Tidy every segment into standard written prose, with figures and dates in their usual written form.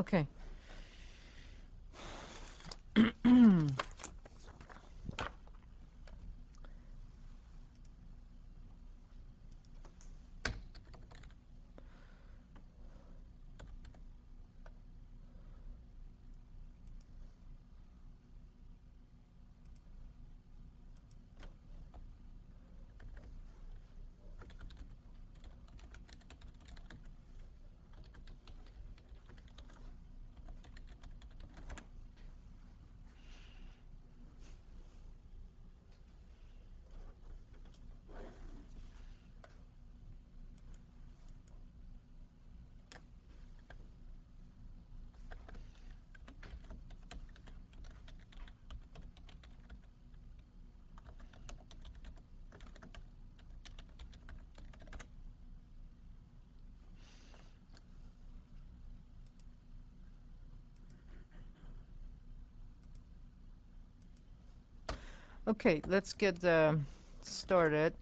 Okay. Okay, let's get started.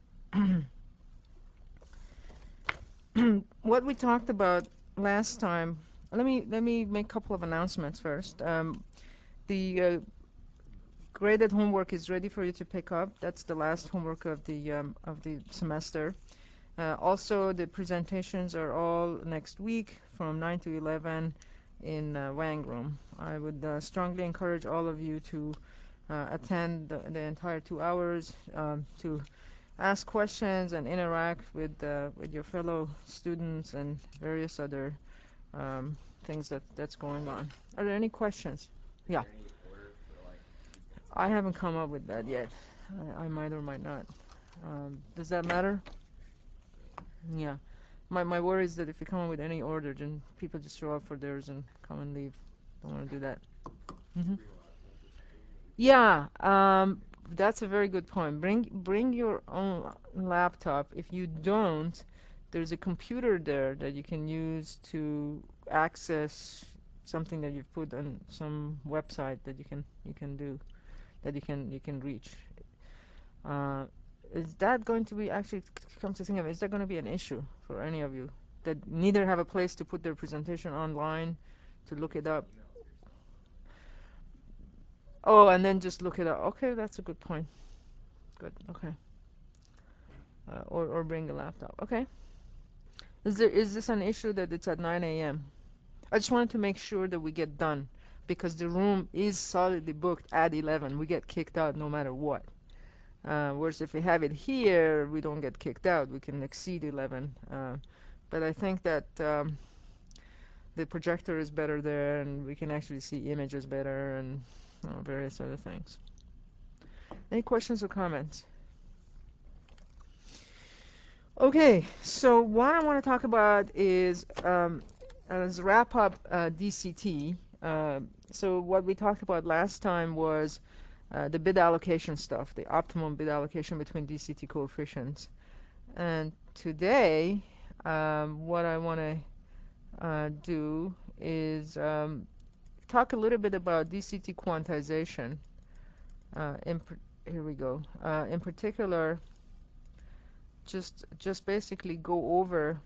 what we talked about last time, let me make a couple of announcements first. The graded homework is ready for you to pick up. That's the last homework of the semester. Also, the presentations are all next week from 9 to 11 in Wang Room. I would strongly encourage all of you to attend the entire 2 hours to ask questions and interact with your fellow students and various other things that's going on. Are there any questions? Yeah. I haven't come up with that yet. I might or might not. Does that matter? Yeah. My worry is that if you come up with any order, then people just show up for theirs and come and leave. Don't want to do that. Hmm. Yeah, that's a very good point. Bring your own laptop. If you don't, there's a computer there that you can use to access something that you've put on some website that you can do that you can reach. Uh, is that going to be actually come to think of it, is that going to be an issue for any of you that neither have a place to put their presentation online to look it up? Oh, and then just look it up. Okay, that's a good point. Good. Okay. Or bring a laptop. Okay. Is this an issue that it's at 9 a.m.? I just wanted to make sure that we get done because the room is solidly booked at 11. We get kicked out no matter what. Whereas if we have it here, we don't get kicked out. We can exceed 11. But I think that the projector is better there, and we can actually see images better, and various other things. Any questions or comments? Okay, so what I want to talk about is as wrap up DCT. So what we talked about last time was the bit allocation stuff, the optimum bit allocation between DCT coefficients. And today, what I want to do is talk a little bit about DCT quantization. Here we go. In particular, just basically go over.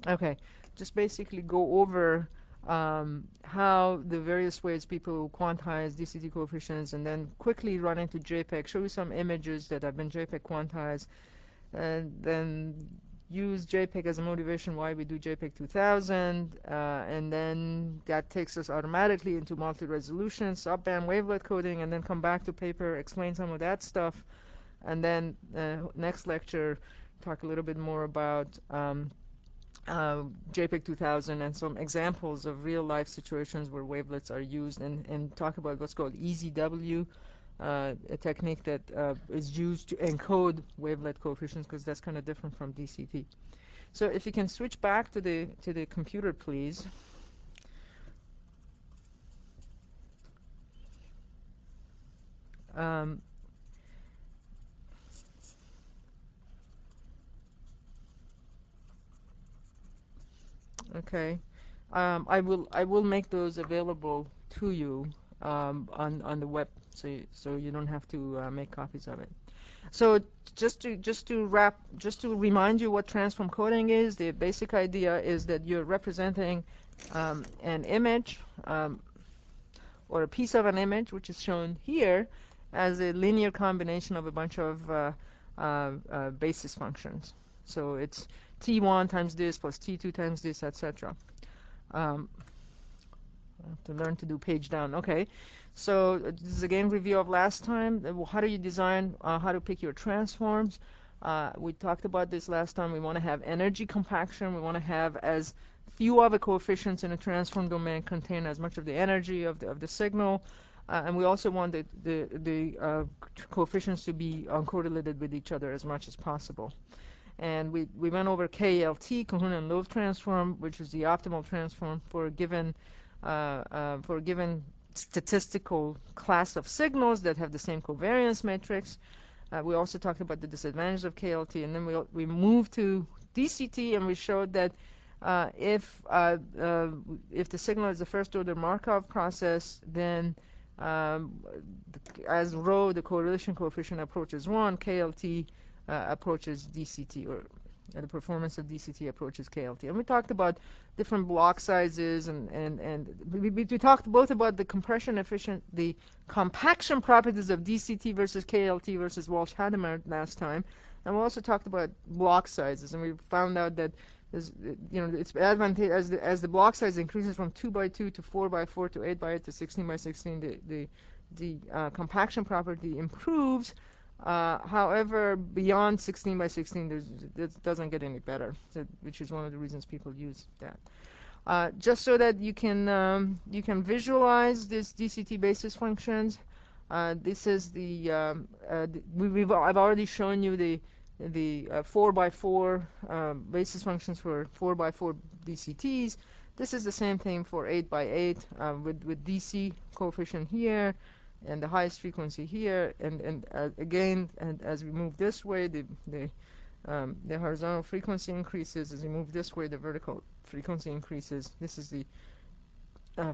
Okay, just basically go over how the various ways people quantize DCT coefficients, and then quickly run into JPEG, show you some images that have been JPEG quantized, and then use JPEG as a motivation why we do JPEG 2000, and then that takes us automatically into multi-resolution, subband wavelet coding, and then come back to paper, explain some of that stuff, and then next lecture talk a little bit more about JPEG 2000 and some examples of real-life situations where wavelets are used, and talk about what's called EZW, a technique that is used to encode wavelet coefficients, because that's kind of different from DCT. So if you can switch back to the computer, please. Okay. I will make those available to you on the web, so you don't have to make copies of it. So just to remind you what transform coding is, the basic idea is that you're representing an image or a piece of an image, which is shown here as a linear combination of a bunch of basis functions. So it's t1 times this plus t2 times this, etc. I have to learn to do page down. Okay, so this is again review of last time. How do you design, how to pick your transforms? We talked about this last time. We want to have energy compaction. We want to have as few of the coefficients in a transform domain contain as much of the energy of the signal. And we also want the coefficients to be uncorrelated with each other as much as possible. And we went over KLT, Cahunan-Love transform, which is the optimal transform for a given statistical class of signals that have the same covariance matrix. We also talked about the disadvantages of KLT, and then we moved to DCT, and we showed that if the signal is a first-order Markov process, then as rho, the correlation coefficient approaches 1, KLT approaches DCT, or the performance of DCT approaches KLT. And we talked about different block sizes, and we talked both about the compression efficient, the compaction properties of DCT versus KLT versus Walsh-Hadamard last time. And we also talked about block sizes, and we found out that it's advantageous as the block size increases from 2 by 2 to 4 by 4 to 8 by 8 to 16 by 16, the compaction property improves. However, beyond 16 by 16, it doesn't get any better, which is one of the reasons people use that. Just so that you can visualize this DCT basis functions. This is I've already shown you the 4 by 4 basis functions for 4 by 4 DCTs. This is the same thing for 8 by 8 with DC coefficient here and the highest frequency here, and again, and as we move this way, the horizontal frequency increases. As we move this way, the vertical frequency increases. This is the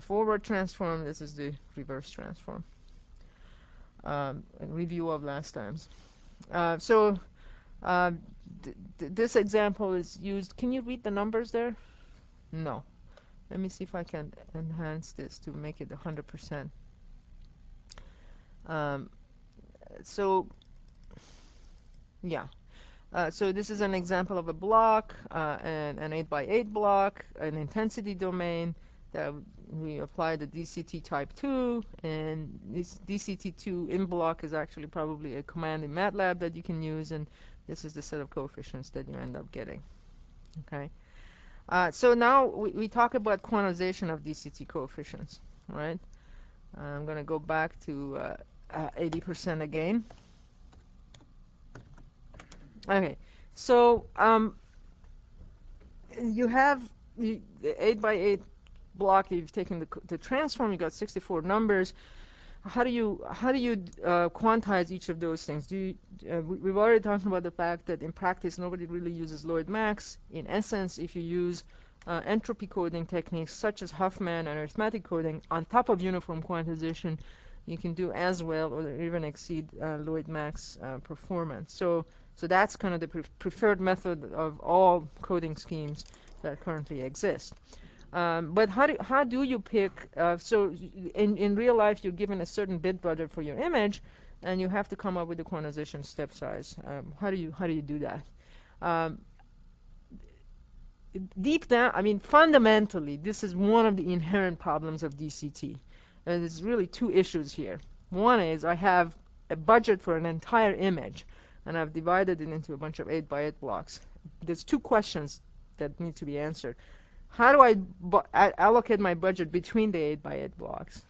forward transform. This is the reverse transform. A review of last times. This example is used. Can you read the numbers there? No. Let me see if I can enhance this to make it 100%. Yeah. So this is an example of a block, an 8 by 8 block, an intensity domain that we apply the DCT type 2, and this DCT2 in block is actually probably a command in MATLAB that you can use, and this is the set of coefficients that you end up getting. Okay. So now we talk about quantization of DCT coefficients, right? I'm going to go back to 80% again. Okay, so you have the 8 by 8 block. You've taken the transform. You got 64 numbers. How do you quantize each of those things? We've already talked about the fact that in practice nobody really uses Lloyd max. In essence, if you use entropy coding techniques such as Huffman and arithmetic coding on top of uniform quantization, you can do as well or even exceed Lloyd max performance. So that's kind of the preferred method of all coding schemes that currently exist. But how do you pick? So in real life, you're given a certain bit budget for your image, and you have to come up with the quantization step size. How do you do that? Deep down, I mean, fundamentally, this is one of the inherent problems of DCT. And there's really two issues here. One is I have a budget for an entire image, and I've divided it into a bunch of 8 by 8 blocks. There's two questions that need to be answered. How do I allocate my budget between the 8 by 8 blocks?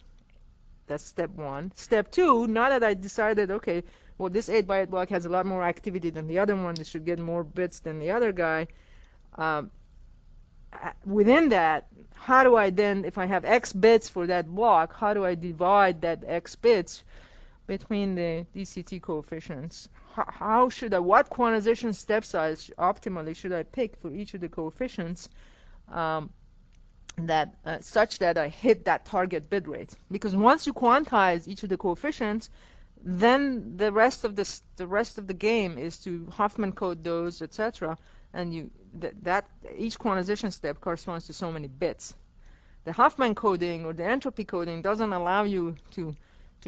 That's step one. Step two, now that I decided, okay, well, this 8 by 8 block has a lot more activity than the other one, it should get more bits than the other guy. Within that, how do I then, if I have X bits for that block, how do I divide that X bits between the DCT coefficients? What quantization step size optimally should I pick for each of the coefficients such that I hit that target bit rate? Because once you quantize each of the coefficients, then the rest of the game is to Huffman code those, etc. And each quantization step corresponds to so many bits. The Huffman coding or the entropy coding doesn't allow you to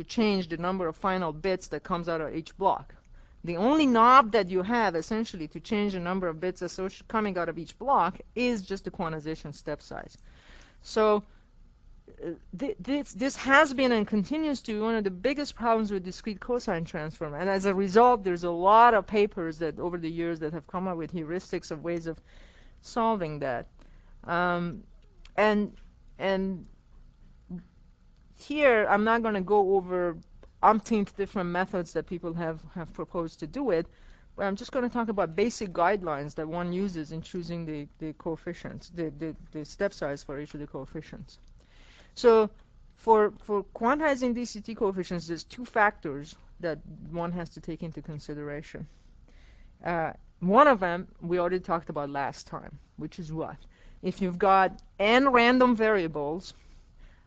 change the number of final bits that comes out of each block. The only knob that you have essentially to change the number of bits coming out of each block is just the quantization step size. So this has been and continues to be one of the biggest problems with discrete cosine transform, and as a result there's a lot of papers that over the years that have come up with heuristics of ways of solving that. And here I'm not going to go over umpteenth different methods that people have proposed to do it, but I'm just going to talk about basic guidelines that one uses in choosing the coefficients, the step size for each of the coefficients. So for quantizing DCT coefficients, there's two factors that one has to take into consideration. One of them we already talked about last time, which is what? If you've got n random variables,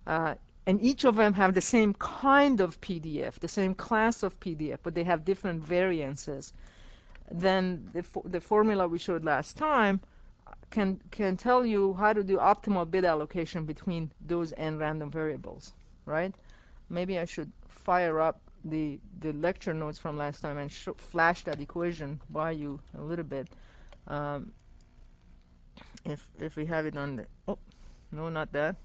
and each of them have the same kind of PDF, the same class of PDF, but they have different variances, then the formula we showed last time can tell you how to do optimal bit allocation between those n random variables, right? Maybe I should fire up the lecture notes from last time and flash that equation by you a little bit. Um, if we have it on the, oh, no, not that.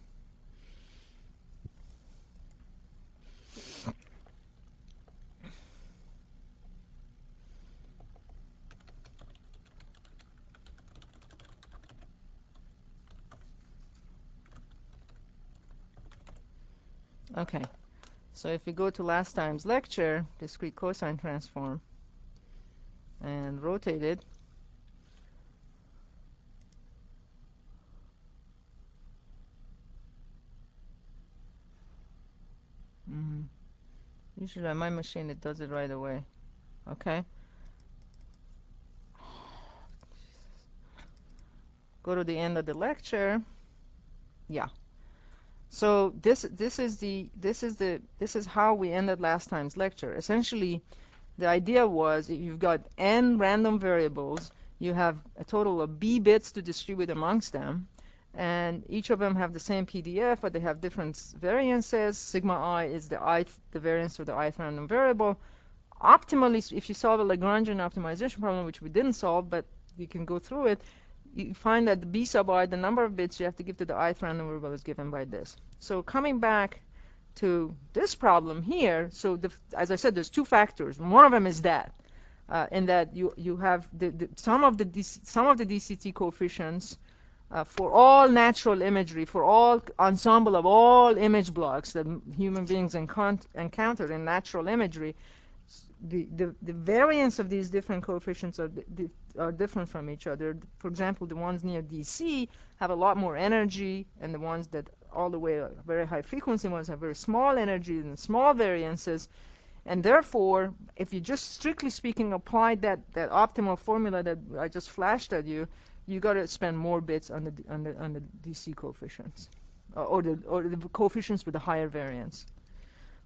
Okay, so if we go to last time's lecture, discrete cosine transform, and rotate it, usually on my machine it does it right away. Okay, go to the end of the lecture. Yeah. So this is how we ended last time's lecture. Essentially, the idea was if you've got n random variables, you have a total of b bits to distribute amongst them, and each of them have the same PDF, but they have different variances. Sigma I is the variance of the ith random variable. Optimally, if you solve a Lagrangian optimization problem, which we didn't solve, but you can go through it, you find that the b sub I, the number of bits you have to give to the ith random variable, is given by this. So coming back to this problem here, so as I said, there's two factors. One of them is that, in that you have some of the DCT coefficients for all natural imagery, for all ensemble of all image blocks that human beings encounter in natural imagery. The variance of these different coefficients are different from each other. For example, the ones near DC have a lot more energy, and the ones that all the way very high frequency ones have very small energy and small variances. And therefore, if you just strictly speaking apply that optimal formula that I just flashed at you, you got to spend more bits on the DC coefficients, or the coefficients with the higher variance.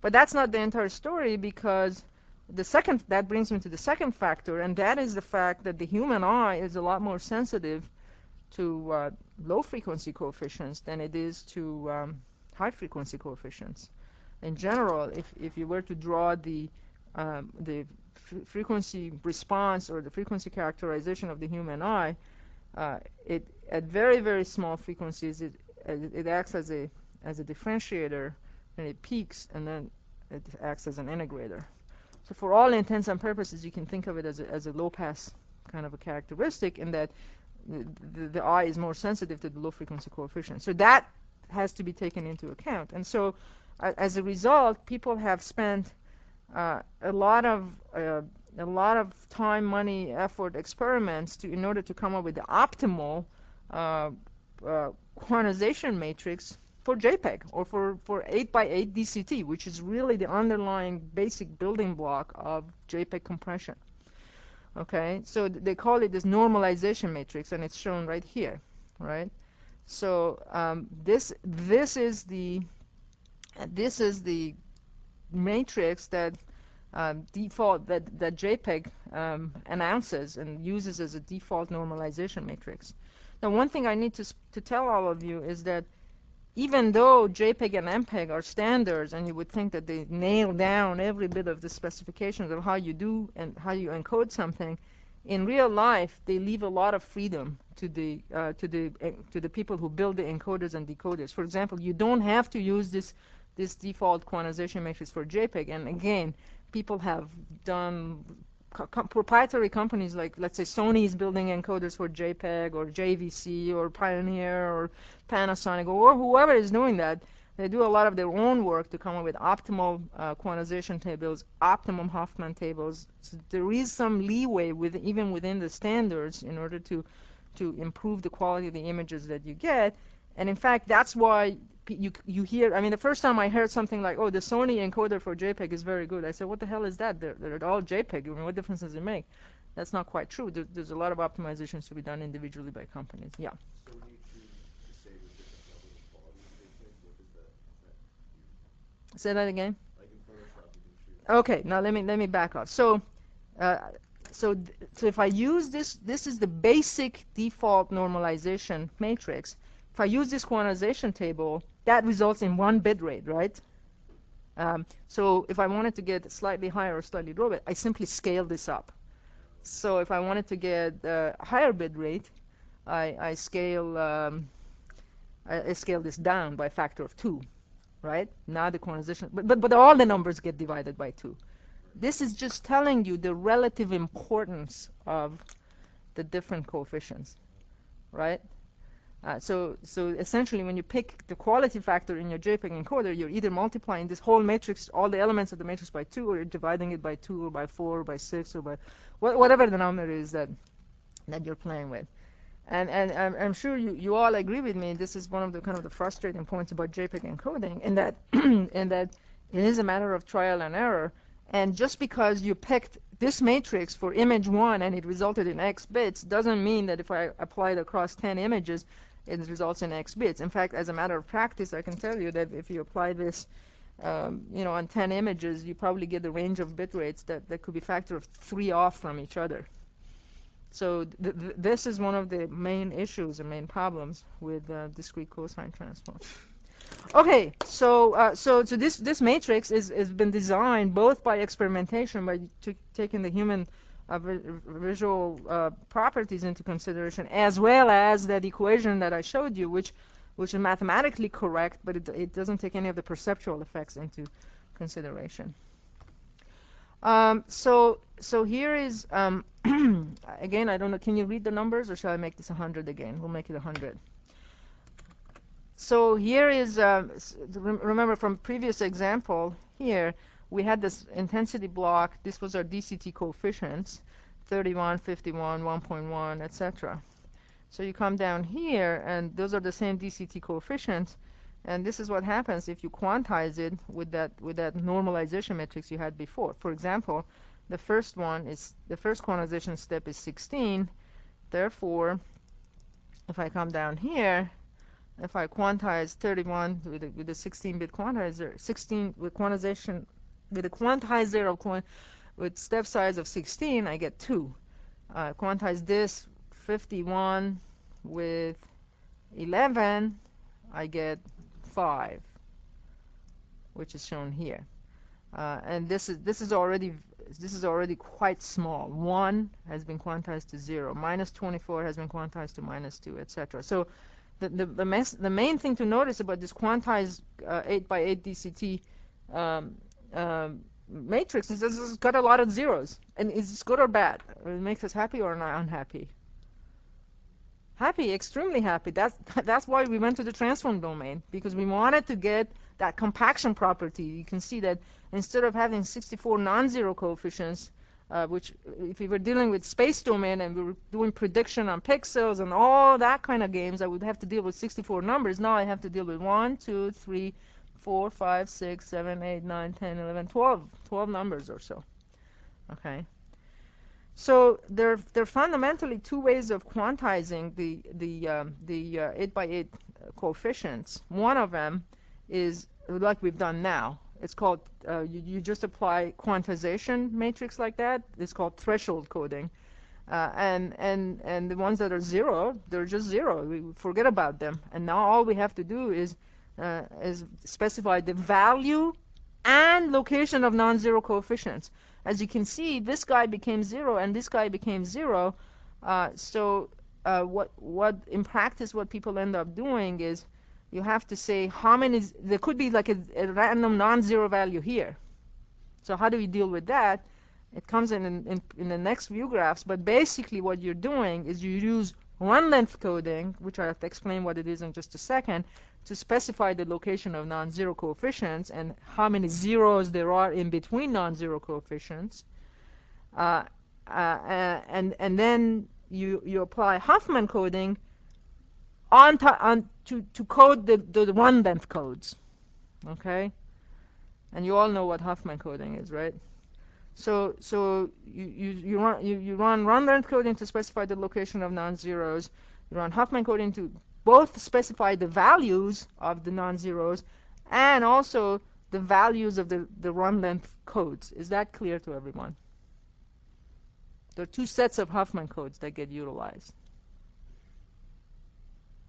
But that's not the entire story, because that brings me to the second factor, and that is the fact that the human eye is a lot more sensitive to low frequency coefficients than it is to high frequency coefficients. In general, if you were to draw the frequency response or the frequency characterization of the human eye, it at very, very small frequencies it acts as a differentiator, and it peaks, and then it acts as an integrator. So for all intents and purposes, you can think of it as a low-pass kind of a characteristic, in that the eye is more sensitive to the low-frequency coefficient. So that has to be taken into account. And so as a result, people have spent a lot of time, money, effort, experiments in order to come up with the optimal quantization matrix for JPEG, or for 8x8 DCT, which is really the underlying basic building block of JPEG compression. Okay, so they call it this normalization matrix, and it's shown right here, right? So this is the matrix that default that JPEG announces and uses as a default normalization matrix. Now, one thing I need to tell all of you is that even though JPEG and MPEG are standards, and you would think that they nail down every bit of the specifications of how you do and how you encode something, in real life they leave a lot of freedom to the people who build the encoders and decoders. For example, you don't have to use this default quantization matrix for JPEG. And again, people have done proprietary companies, like, let's say, Sony is building encoders for JPEG, or JVC, or Pioneer, or Panasonic, or whoever is doing that. They do a lot of their own work to come up with optimal quantization tables, optimum Hoffman tables. So there is some leeway even within the standards in order to improve the quality of the images that you get. And in fact, that's why you hear, I mean, the first time I heard something like, oh, the Sony encoder for JPEG is very good, I said, what the hell is that? They're all JPEG. I mean, what difference does it make? That's not quite true. There's a lot of optimizations to be done individually by companies. Yeah. So when you choose to say with different levels of quality in JPEG, what does that Say that again. like in Photoshop you can choose? Okay, now let me back off. So so if I use this, this is the basic default normalization matrix. If I use this quantization table, that results in 1 bit rate, right? So if I wanted to get slightly higher or slightly lower bit, I simply scale this up. So if I wanted to get a higher bit rate, I scale this down by a factor of 2, right? Now the quantization, but all the numbers get divided by 2. This is just telling you the relative importance of the different coefficients, right? So essentially, when you pick the quality factor in your JPEG encoder, you're either multiplying this whole matrix, all the elements of the matrix by 2, or you're dividing it by 2, or by 4, or by 6, or by whatever the number is that you're playing with. And I'm sure you all agree with me. This is one of the kind of the frustrating points about JPEG encoding, in that in that it is a matter of trial and error. And just because you picked this matrix for image 1 and it resulted in X bits doesn't mean that if I apply it across 10 images, it results in X bits. In fact, as a matter of practice, I can tell you that if you apply this on 10 images, you probably get a range of bit rates that could be factor of 3 off from each other. So this is one of the main issues and main problems with discrete cosine transform. Okay, so this matrix has been designed both by experimentation, by taking the human visual properties into consideration, as well as that equation that I showed you, which is mathematically correct, but it doesn't take any of the perceptual effects into consideration. So here is again, I don't know. Can you read the numbers, or shall I make this 100 again? We'll make it 100. So here is, remember from previous example, here we had this intensity block. This was our DCT coefficients, 31, 51, 1.1, etc. So you come down here, and those are the same DCT coefficients. And this is what happens if you quantize it with that normalization matrix you had before. For example, the first quantization step is 16. Therefore, if I come down here, if I quantize 31 with a 16-bit quantizer, 16 with quantization with a quantizer with step size of 16, I get 2. Quantize this 51 with 11, I get 5, which is shown here. And this is already quite small. 1 has been quantized to 0. Minus 24 has been quantized to minus 2, etc. So the main thing to notice about this quantized 8 by 8 DCT matrix is this has got a lot of zeros. And is this good or bad? It makes us happy or not unhappy? Happy, extremely happy. That's why we went to the transform domain, because we wanted to get that compaction property. You can see that instead of having 64 non-zero coefficients, which if we were dealing with space domain and we were doing prediction on pixels and all that kind of games, I would have to deal with 64 numbers. Now I have to deal with 1, 2, 3, 4, 5, 6, 7, 8, 9, 10, 11, 12 numbers or so. Okay. So there are fundamentally two ways of quantizing the 8 by 8 coefficients. One of them is like we've done now. It's called you just apply quantization matrix like that. It's called threshold coding, and the ones that are 0, they're just 0. We forget about them. And now all we have to do is specify the value and location of non-zero coefficients. As you can see, this guy became 0 and this guy became 0. What in practice what people end up doing is you have to say how many. There could be like a random non-zero value here. So how do we deal with that? It comes in the next view graphs. But basically, what you're doing is you use run length coding, which I have to explain what it is in just a second, to specify the location of non-zero coefficients and how many zeros there are in between non-zero coefficients. And then you apply Huffman coding to code the run length codes. Okay? And you all know what Huffman coding is, right? So you run run length coding to specify the location of non-zeros. You run Huffman coding to both specify the values of the non-zeros and also the values of the run length codes. Is that clear to everyone? There are two sets of Huffman codes that get utilized.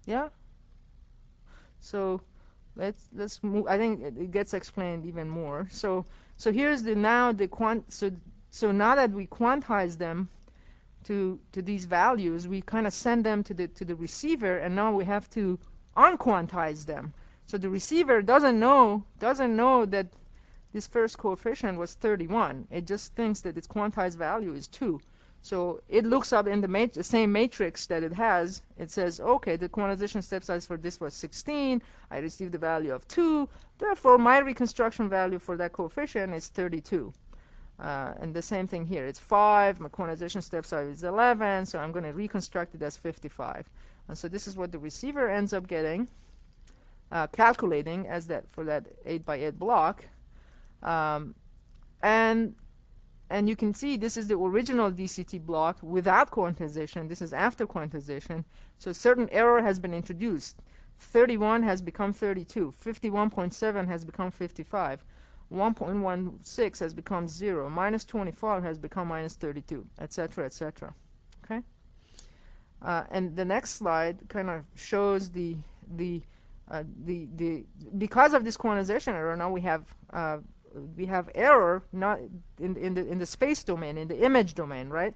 Yeah? So let's move. I think it gets explained even more. So here's the now the quant. So now that we quantize them to these values, we kind of send them to the receiver, and now we have to unquantize them. So the receiver doesn't know that this first coefficient was 31. It just thinks that its quantized value is 2. So it looks up in the same matrix that it has. It says, okay, the quantization step size for this was 16. I received the value of 2. Therefore, my reconstruction value for that coefficient is 32. And the same thing here. It's 5. My quantization step size is 11. So I'm going to reconstruct it as 55. And so this is what the receiver ends up getting, calculating as that for that 8 by 8 block. Um, and you can see this is the original DCT block without quantization. This is after quantization. So certain error has been introduced. 31 has become 32. 51.7 has become 55. 1.16 has become 0. Minus 25 has become minus 32, etc., etc. Okay? And the next slide kind of shows the because of this quantization error, now we have error not in the space domain, in the image domain, right?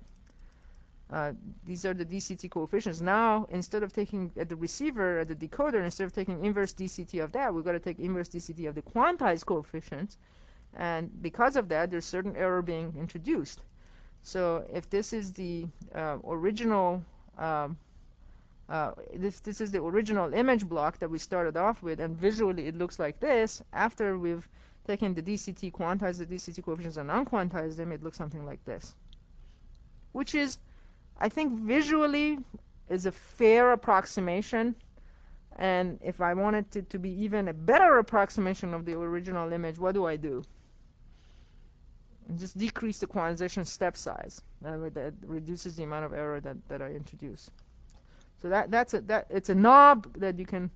These are the DCT coefficients. Now, instead of taking at the receiver, at the decoder, instead of taking inverse DCT of that, we've got to take inverse DCT of the quantized coefficients. And because of that, there's certain error being introduced. So if this is the original, this is the original image block that we started off with, and visually it looks like this. After we've taken the DCT, quantized the DCT coefficients, and unquantized them, it looks something like this, which is, I think, visually is a fair approximation. And if I wanted it to be even a better approximation of the original image, what do I do? Just decrease the quantization step size. That reduces the amount of error that I introduce. So it's a knob that you can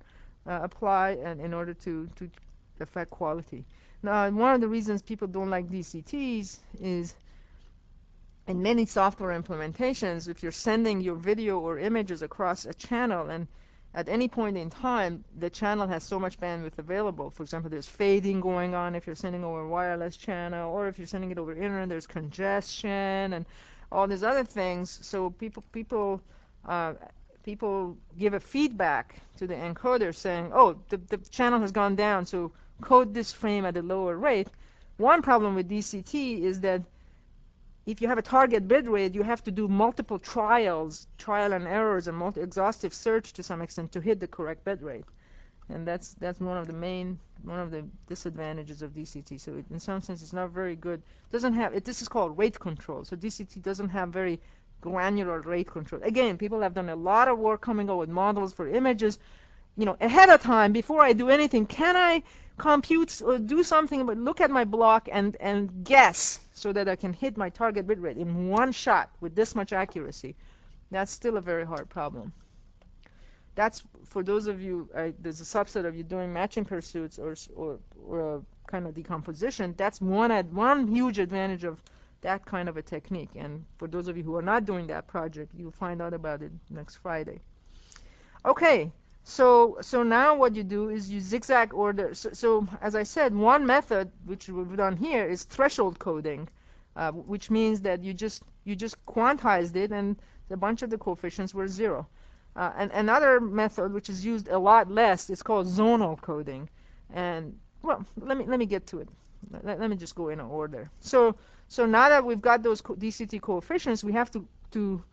apply and in order to affect quality. Now, one of the reasons people don't like DCTs is in many software implementations, if you're sending your video or images across a channel, and at any point in time, the channel has so much bandwidth available. For example, there's fading going on if you're sending over a wireless channel, or if you're sending it over internet, there's congestion and all these other things. So people give a feedback to the encoder saying, oh, the channel has gone down, so code this frame at a lower rate. One problem with DCT is that if you have a target bit rate, you have to do multiple trial and errors, and multi-exhaustive search to some extent to hit the correct bit rate. And that's one of the disadvantages of DCT. So in some sense, it's not very good. Doesn't have this is called rate control. So DCT doesn't have very granular rate control. Again, people have done a lot of work coming up with models for images, ahead of time before I do anything. Can I compute or do something, but look at my block and guess so that I can hit my target bit rate in one shot with this much accuracy? That's still a very hard problem. That's for those of you, there's a subset of you doing matching pursuits or kind of decomposition. That's one huge advantage of that kind of a technique. And for those of you who are not doing that project, you'll find out about it next Friday. Okay. So now what you do is you zigzag order. So as I said, one method which we've done here is threshold coding, which means that you just quantized it and a bunch of the coefficients were 0. And another method which is used a lot less is called zonal coding. And well, let me get to it. Let me just go in order. So now that we've got those DCT coefficients, we have to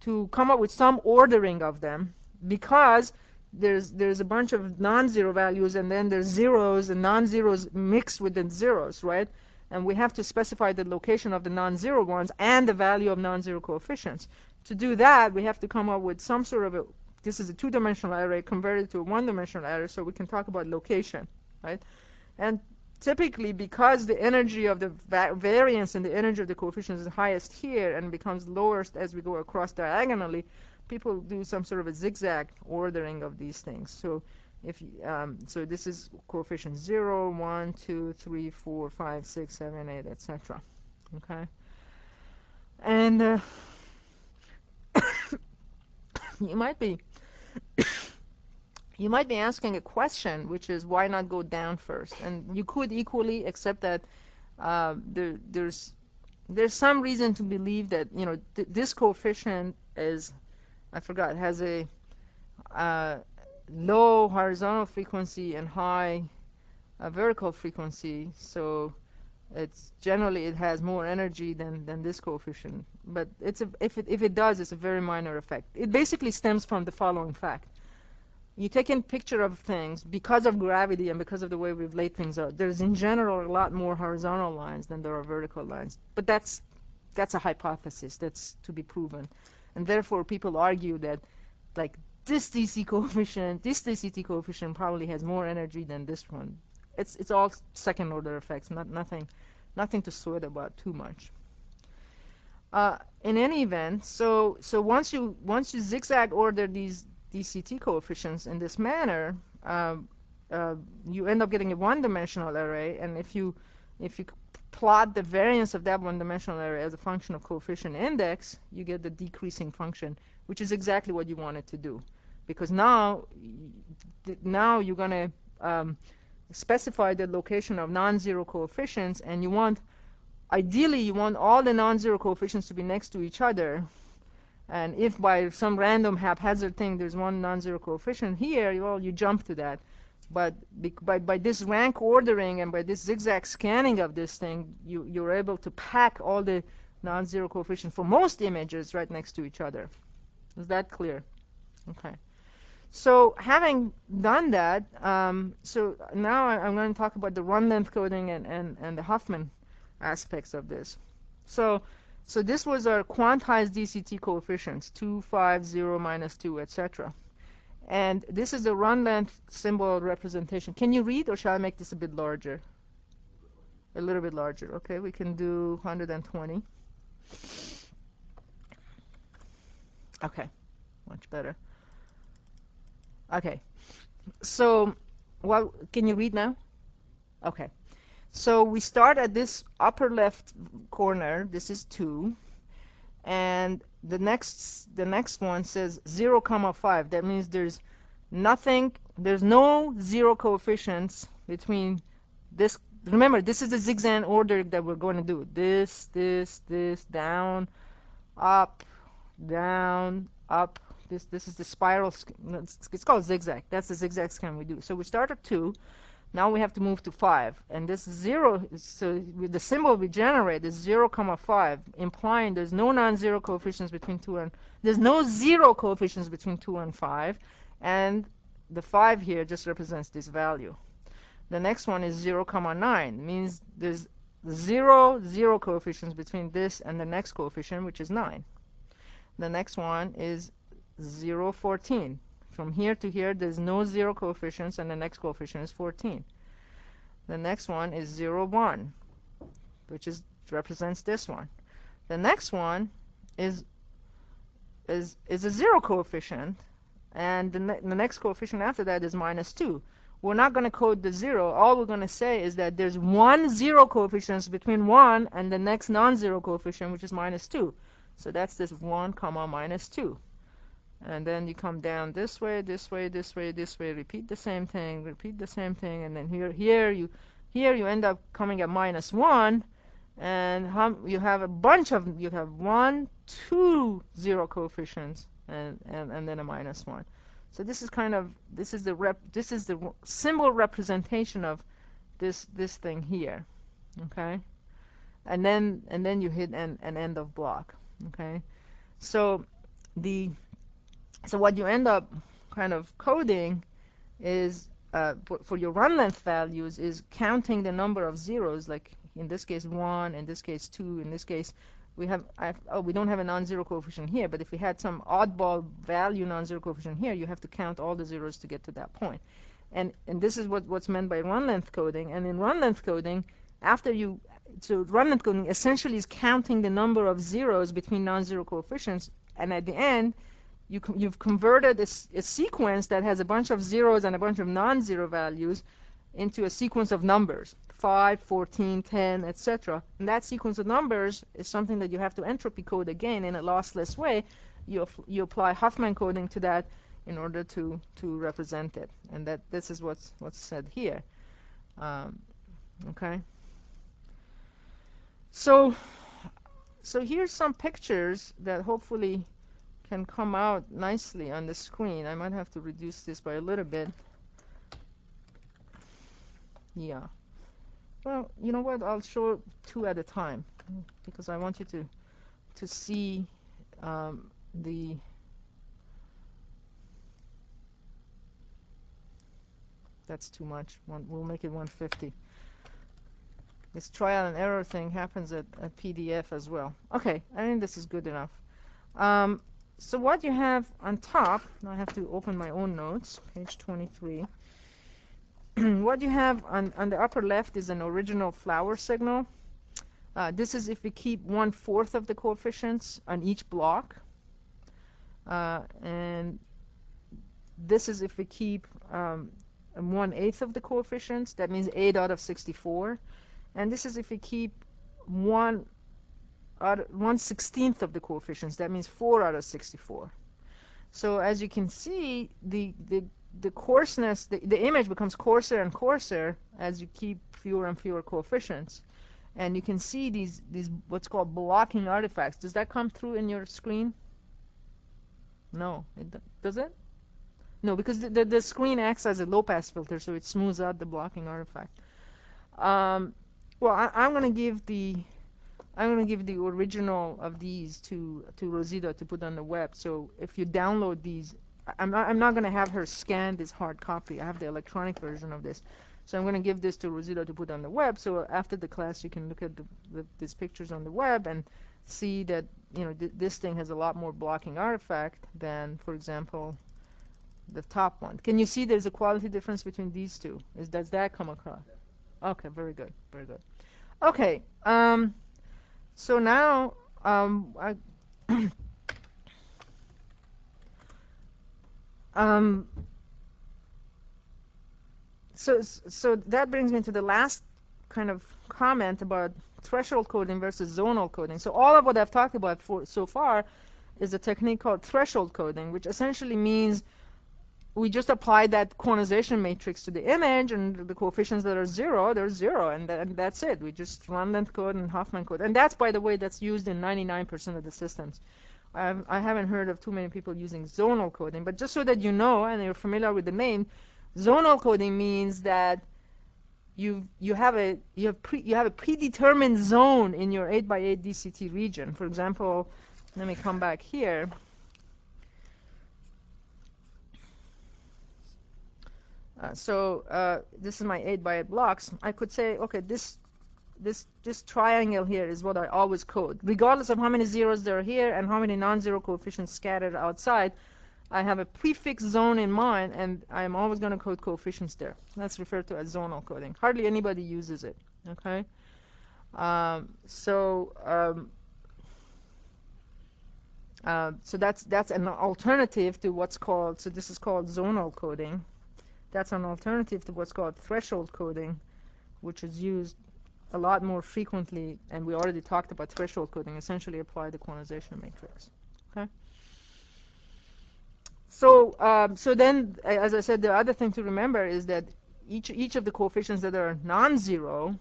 come up with some ordering of them, because there's a bunch of non-zero values, and then there's zeros and non-zeros mixed with the zeros, right? And we have to specify the location of the non-zero ones and the value of non-zero coefficients. To do that, we have to come up with some sort of this is a two-dimensional array converted to a one-dimensional array, so we can talk about location, right? And typically, because the energy of the variance and the energy of the coefficients is highest here and becomes lowest as we go across diagonally, people do some sort of a zigzag ordering of these things. So so this is coefficient 0, 1, 2, 3, 4, 5, 6, 7, 8, etc. Okay? And you might be you might be asking a question, which is why not go down first? And you could equally accept that there's some reason to believe that this coefficient is, I forgot, has a uh, low horizontal frequency and high vertical frequency, so it's generally it has more energy than this coefficient. But if it does, it's a very minor effect. It basically stems from the following fact: you take in picture of things because of gravity and because of the way we've laid things out. There's in general a lot more horizontal lines than there are vertical lines. But that's a hypothesis that's to be proven, and therefore people argue that like this DCT coefficient probably has more energy than this one. It's all second order effects, nothing to sweat about too much. In any event, so once you zigzag order these DCT coefficients in this manner, you end up getting a one-dimensional array, and if you plot the variance of that one-dimensional array as a function of coefficient index, you get the decreasing function, which is exactly what you wanted to do, because now you're going to specify the location of non-zero coefficients, and ideally you want all the non-zero coefficients to be next to each other. And if by some random haphazard thing there's one non-zero coefficient here, well, you jump to that. But by this rank ordering and by this zigzag scanning of this thing, you're able to pack all the non-zero coefficients for most images right next to each other. Is that clear? Okay. So having done that, so now I'm going to talk about the run-length coding and the Huffman aspects of this. So this was our quantized DCT coefficients, 2, 5, 0, minus 2, etc. And this is the run-length symbol representation. Can you read, or shall I make this a bit larger? A little bit larger. Okay, we can do 120. Okay, much better. Okay, so can you read now? Okay. So we start at this upper left corner. This is 2, and the next one says 0, 5. That means there's no zero coefficients between this. Remember, this is the zigzag order that we're going to do. This, down, up, down, up. This is the spiral. It's called zigzag. That's the zigzag scan we do. So we start at 2. Now we have to move to 5, and this 0, so with the symbol we generate is 0, 5, implying there's no non-zero coefficients between 2 and there's no zero coefficients between 2 and 5, and the 5 here just represents this value. The next one is 0, 9, means there's zero coefficients between this and the next coefficient, which is 9. The next one is 0, 14. From here to here, there's no zero coefficients, and the next coefficient is 14. The next one is 0, 1, which represents this one. The next one is a zero coefficient, and the next coefficient after that is minus 2. We're not going to code the 0. All we're going to say is that there's one zero coefficient between 1 and the next non-zero coefficient, which is minus 2. So that's this 1, minus 2. And then you come down this way, this way, this way, this way, repeat the same thing, and then here you end up coming at minus 1, and you have 1, 2 zero coefficients, and then a minus 1. So this is the symbol representation of this thing here, okay? And then you hit an end of block, okay? So what you end up kind of coding is for your run length values is counting the number of zeros, like in this case 1, in this case 2, in this case we don't have a non-zero coefficient here, but if we had some oddball value non-zero coefficient here, you have to count all the zeros to get to that point. And this is what's meant by run length coding. And in run length coding, run length coding essentially is counting the number of zeros between non-zero coefficients, and at the end you've converted a sequence that has a bunch of zeros and a bunch of non-zero values into a sequence of numbers, 5, 14, 10, etc. And that sequence of numbers is something that you have to entropy code again in a lossless way, you apply Huffman coding to that in order to represent it, and that this is what's said here. Um, okay. So here's some pictures that hopefully can come out nicely on the screen. I might have to reduce this by a little bit. Yeah. Well, you know what? I'll show two at a time because I want you to see the. That's too much. We'll make it 150. This trial and error thing happens at PDF as well. Okay, I think this is good enough. Um, so what you have on top, I have to open my own notes, page 23. What you have on the upper left is an original flower signal. This is if we keep 1/4 of the coefficients on each block. And this is if we keep 1/8 of the coefficients. That means 8 out of 64. And this is if we keep 1/16 of the coefficients. That means 4 out of 64. So as you can see, the coarseness, the image becomes coarser and coarser as you keep fewer and fewer coefficients. And you can see these what's called blocking artifacts. Does that come through in your screen? No. Does it? No, because the screen acts as a low-pass filter, so it smooths out the blocking artifact. Well, I'm going to give the original of these to Rosita to put on the web. So if you download these, I'm not going to have her scan this hard copy. I have the electronic version of this. So I'm going to give this to Rosita to put on the web. So after the class, you can look at these pictures on the web and see that this thing has a lot more blocking artifact than, for example, the top one. Can you see there's a quality difference between these two? Does that come across? Okay, very good, very good. Okay, so now so that brings me to the last kind of comment about threshold coding versus zonal coding. So all of what I've talked about so far is a technique called threshold coding, which essentially means we just apply that quantization matrix to the image, and the coefficients that are zero, they're zero, and that's it. We just run length code and Huffman code. And that's, by the way, that's used in 99% of the systems. I haven't heard of too many people using zonal coding, but just so that you know, and you're familiar with the name, zonal coding means that you have a predetermined zone in your 8x8 DCT region. For example, let me come back here. This is my 8x8 blocks. I could say, okay, this triangle here is what I always code. Regardless of how many zeros there are here and how many non-zero coefficients scattered outside, I have a prefix zone in mind, and I'm always going to code coefficients there. That's referred to as zonal coding. Hardly anybody uses it, okay? So that's an alternative to what's called, so this is called zonal coding. That's an alternative to what's called threshold coding, which is used a lot more frequently, and we already talked about threshold coding. Essentially apply the quantization matrix. Okay. So then, as I said, the other thing to remember is that each of the coefficients that are non-zero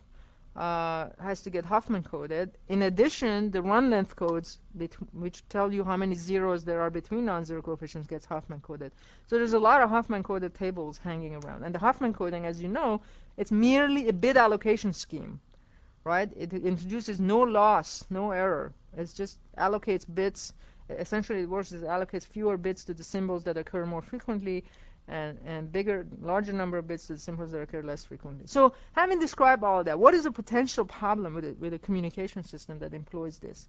has to get Huffman coded. In addition, the run length codes, which tell you how many zeros there are between non-zero coefficients, gets Huffman coded. So there's a lot of Huffman coded tables hanging around. And the Huffman coding, as you know, it's merely a bit allocation scheme, right? It introduces no loss, no error. It just allocates bits. Essentially, it works as it allocates fewer bits to the symbols that occur more frequently, and larger number of bits to the symbols that occur less frequently. So having described all of that, what is the potential problem with a communication system that employs this?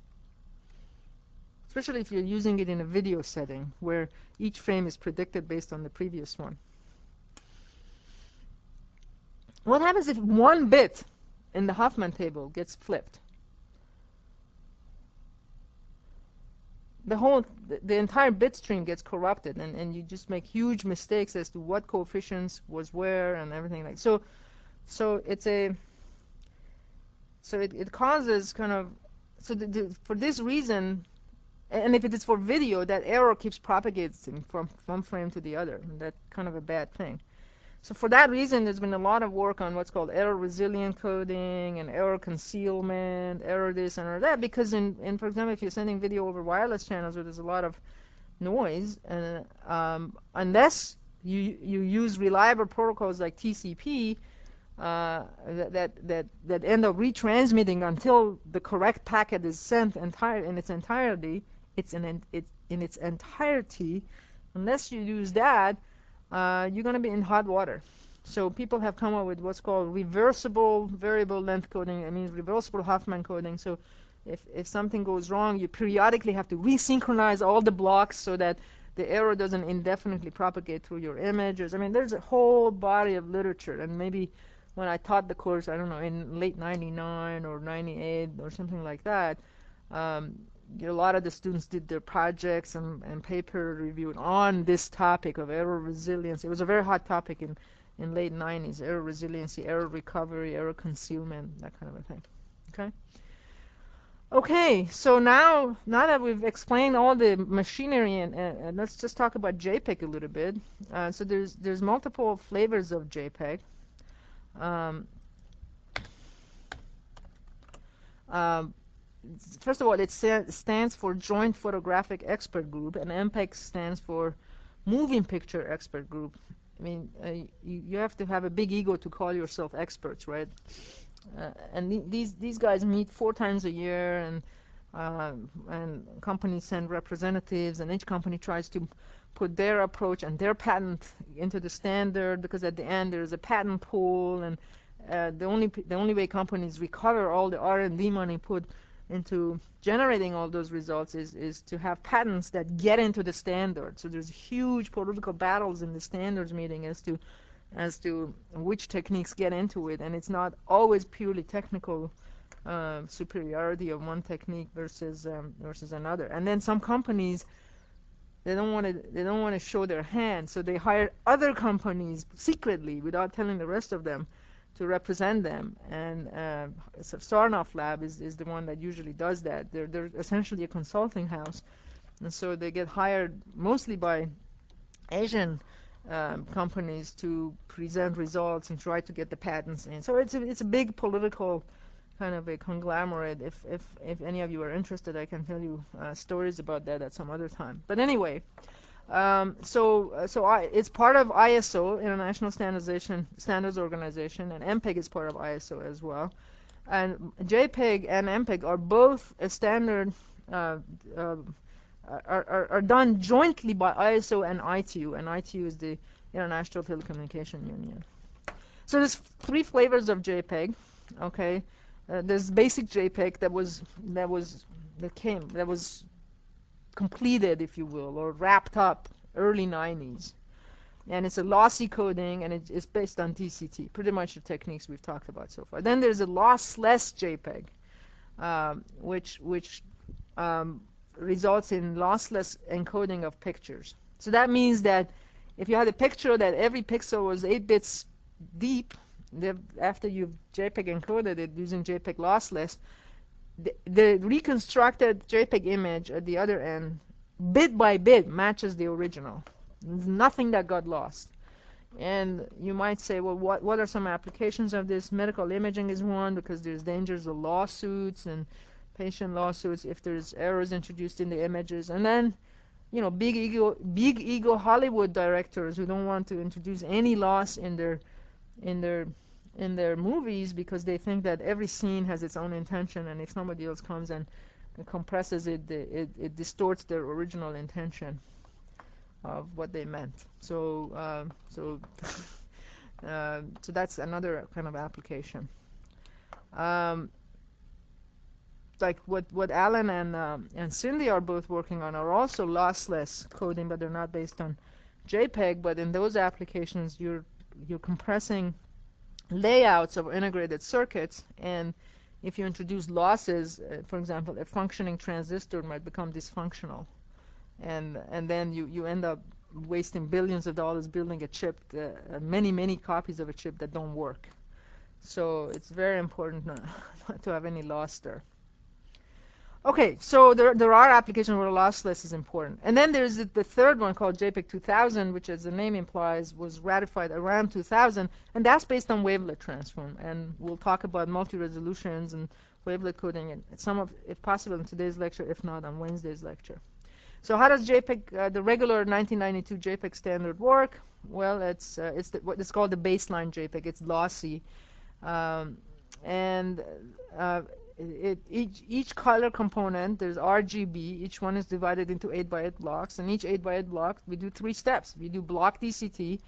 Especially if you're using it in a video setting where each frame is predicted based on the previous one. What happens if one bit in the Huffman table gets flipped? The entire bit stream gets corrupted, and you just make huge mistakes as to what coefficients was where and everything like so. It causes kind of for this reason, And if it is for video, that error keeps propagating from one frame to the other. And that's kind of a bad thing. So for that reason, there's been a lot of work on what's called error resilient coding and error concealment, error this and error that, because for example, if you're sending video over wireless channels where there's a lot of noise, and unless you use reliable protocols like TCP, that end up retransmitting until the correct packet is sent in its entirety. In its entirety. Unless you use that, you're going to be in hot water. So people have come up with what's called reversible variable length coding. It means reversible Huffman coding. So if something goes wrong, you periodically have to resynchronize all the blocks so that the error doesn't indefinitely propagate through your images. I mean, there's a whole body of literature, and maybe when I taught the course, I don't know, in late 99 or 98 or something like that, um, a lot of the students did their projects and paper reviewed on this topic of error resilience. It was a very hot topic in late 90s, error resiliency, error recovery, error concealment, that kind of a thing. Okay? Okay, so now that we've explained all the machinery, and let's just talk about JPEG a little bit. So there's multiple flavors of JPEG. Um, um, First of all, it stands for Joint Photographic Expert Group, and MPEG stands for Moving Picture Expert Group. I mean, you have to have a big ego to call yourself experts, right? And these guys meet 4 times a year, and companies send representatives, and each company tries to put their approach and their patent into the standard, because at the end there's a patent pool, and the only way companies recover all the R&D money put into generating all those results is to have patents that get into the standard. So there's huge political battles in the standards meeting as to which techniques get into it, and it's not always purely technical superiority of one technique versus another. And then some companies, they don't want to show their hand, so they hire other companies secretly without telling the rest of them to represent them. And so Sarnoff Lab is the one that usually does that. They're essentially a consulting house, and so they get hired mostly by Asian companies to present results and try to get the patents in. So it's a big political kind of a conglomerate. If any of you are interested, I can tell you stories about that at some other time. But anyway, it's part of ISO, International Standards Organization, and MPEG is part of ISO as well. And JPEG and MPEG are both a standard, are done jointly by ISO and ITU, and ITU is the International Telecommunication Union. So there's 3 flavors of JPEG. Okay, there's basic JPEG that was completed, if you will, or wrapped up early 90s. And it's a lossy coding, and it's based on TCT, pretty much the techniques we've talked about so far. Then there's a lossless JPEG, which results in lossless encoding of pictures. So that means that if you had a picture that every pixel was 8 bits deep, after you've JPEG encoded it using JPEG lossless, the reconstructed JPEG image at the other end, bit by bit, matches the original. There's nothing that got lost. And you might say, well, what are some applications of this? Medical imaging is one, because there's dangers of lawsuits and patient lawsuits if there's errors introduced in the images. And then, big ego Hollywood directors who don't want to introduce any loss in their movies, because they think that every scene has its own intention, and if somebody else comes and compresses it, it distorts their original intention of what they meant. So that's another kind of application. Like what Alan and Cindy are both working on are also lossless coding, but they're not based on JPEG. But in those applications, you're compressing layouts of integrated circuits, and if you introduce losses, for example, a functioning transistor might become dysfunctional, and then you end up wasting billions of dollars building a chip, many copies of a chip that don't work. So it's very important not to have any loss there. Okay, so there are applications where lossless is important. And then there's the third one called JPEG 2000, which, as the name implies, was ratified around 2000, and that's based on wavelet transform. And we'll talk about multi-resolutions and wavelet coding and some of, if possible, in today's lecture, if not on Wednesday's lecture. So how does JPEG, the regular 1992 JPEG standard work? Well, what is called the baseline JPEG. It's lossy. Um, and each color component, there's RGB. Each one is divided into 8 by 8 blocks, and each 8 by 8 block, we do 3 steps. We do block DCT,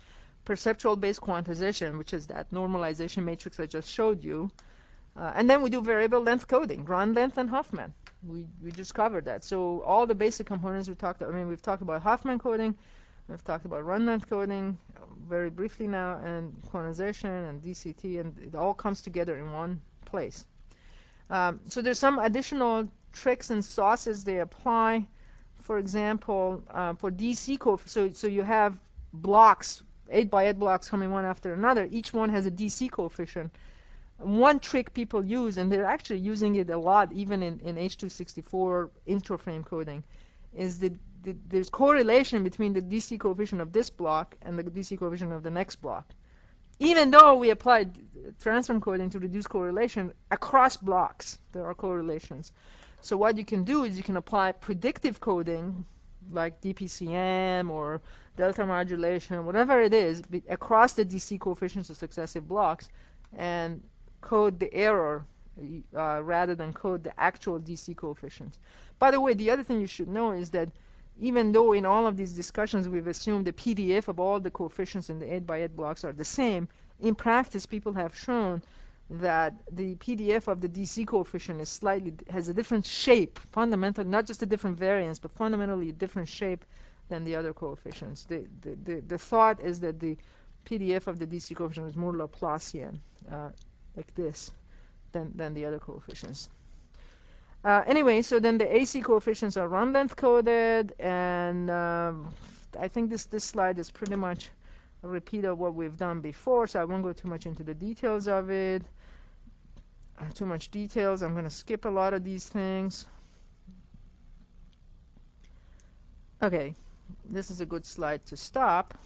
perceptual based quantization, which is that normalization matrix I just showed you, and then we do variable length coding, run length and Huffman. We just covered that. So all the basic components we talked. I mean, we've talked about Huffman coding, we've talked about run length coding very briefly now, and quantization and DCT, and it all comes together in one place. So there's some additional tricks and sauces they apply. For example, for DC so you have blocks, 8 by 8 blocks coming one after another. Each one has a DC coefficient. One trick people use, and they're actually using it a lot even in H.264 interframe coding, is that there's correlation between the DC coefficient of this block and the DC coefficient of the next block. Even though we applied transform coding to reduce correlation, across blocks there are correlations. So what you can do is you can apply predictive coding, like DPCM or delta modulation, whatever it is, across the DC coefficients of successive blocks, and code the error rather than code the actual DC coefficients. By the way, the other thing you should know is that even though in all of these discussions we've assumed the PDF of all the coefficients in the 8 by 8 blocks are the same, in practice people have shown that the PDF of the DC coefficient has a different shape, fundamentally, not just a different variance, but fundamentally a different shape than the other coefficients. The thought is that the PDF of the DC coefficient is more Laplacian, like this, than the other coefficients. Anyway, so then the AC coefficients are run length coded, and I think this slide is pretty much a repeat of what we've done before, so I won't go too much into the details of it. Too much details. I'm going to skip a lot of these things. Okay, this is a good slide to stop.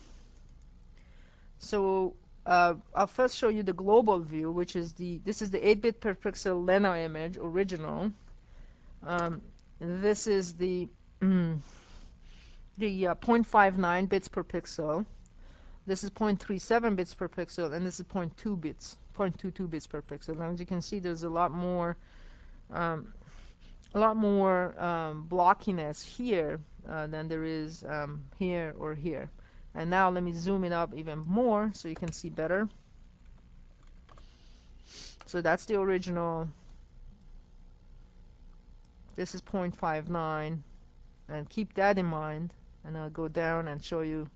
So I'll first show you the global view, which is this is the 8-bit per pixel Lena image, original. This is the 0.59 bits per pixel. This is 0.37 bits per pixel, and this is 0.22 bits per pixel. And as you can see, there's a lot more blockiness here than there is here or here. And now let me zoom it up even more so you can see better. So that's the original. This is 0.59, and keep that in mind, and I'll go down and show you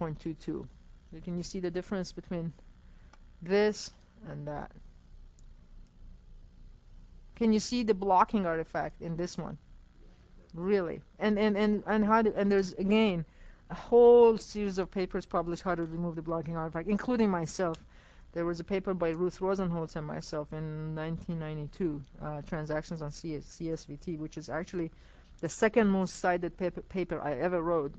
0.22. So can you see the difference between this and that? Can you see the blocking artifact in this one? Really? And there's again a whole series of papers published how to remove the blocking artifact, including myself. There was a paper by Ruth Rosenholz and myself in 1992, Transactions on CSVT, which is actually the second most cited paper I ever wrote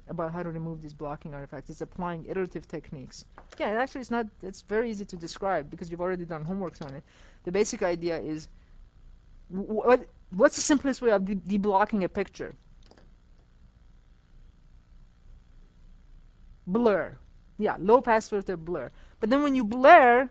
about how to remove these blocking artifacts. It's applying iterative techniques. Yeah, actually it's very easy to describe because you've already done homework on it. The basic idea is, what's the simplest way of deblocking a picture? Blur. Yeah, low pass filter blur. But then when you blur,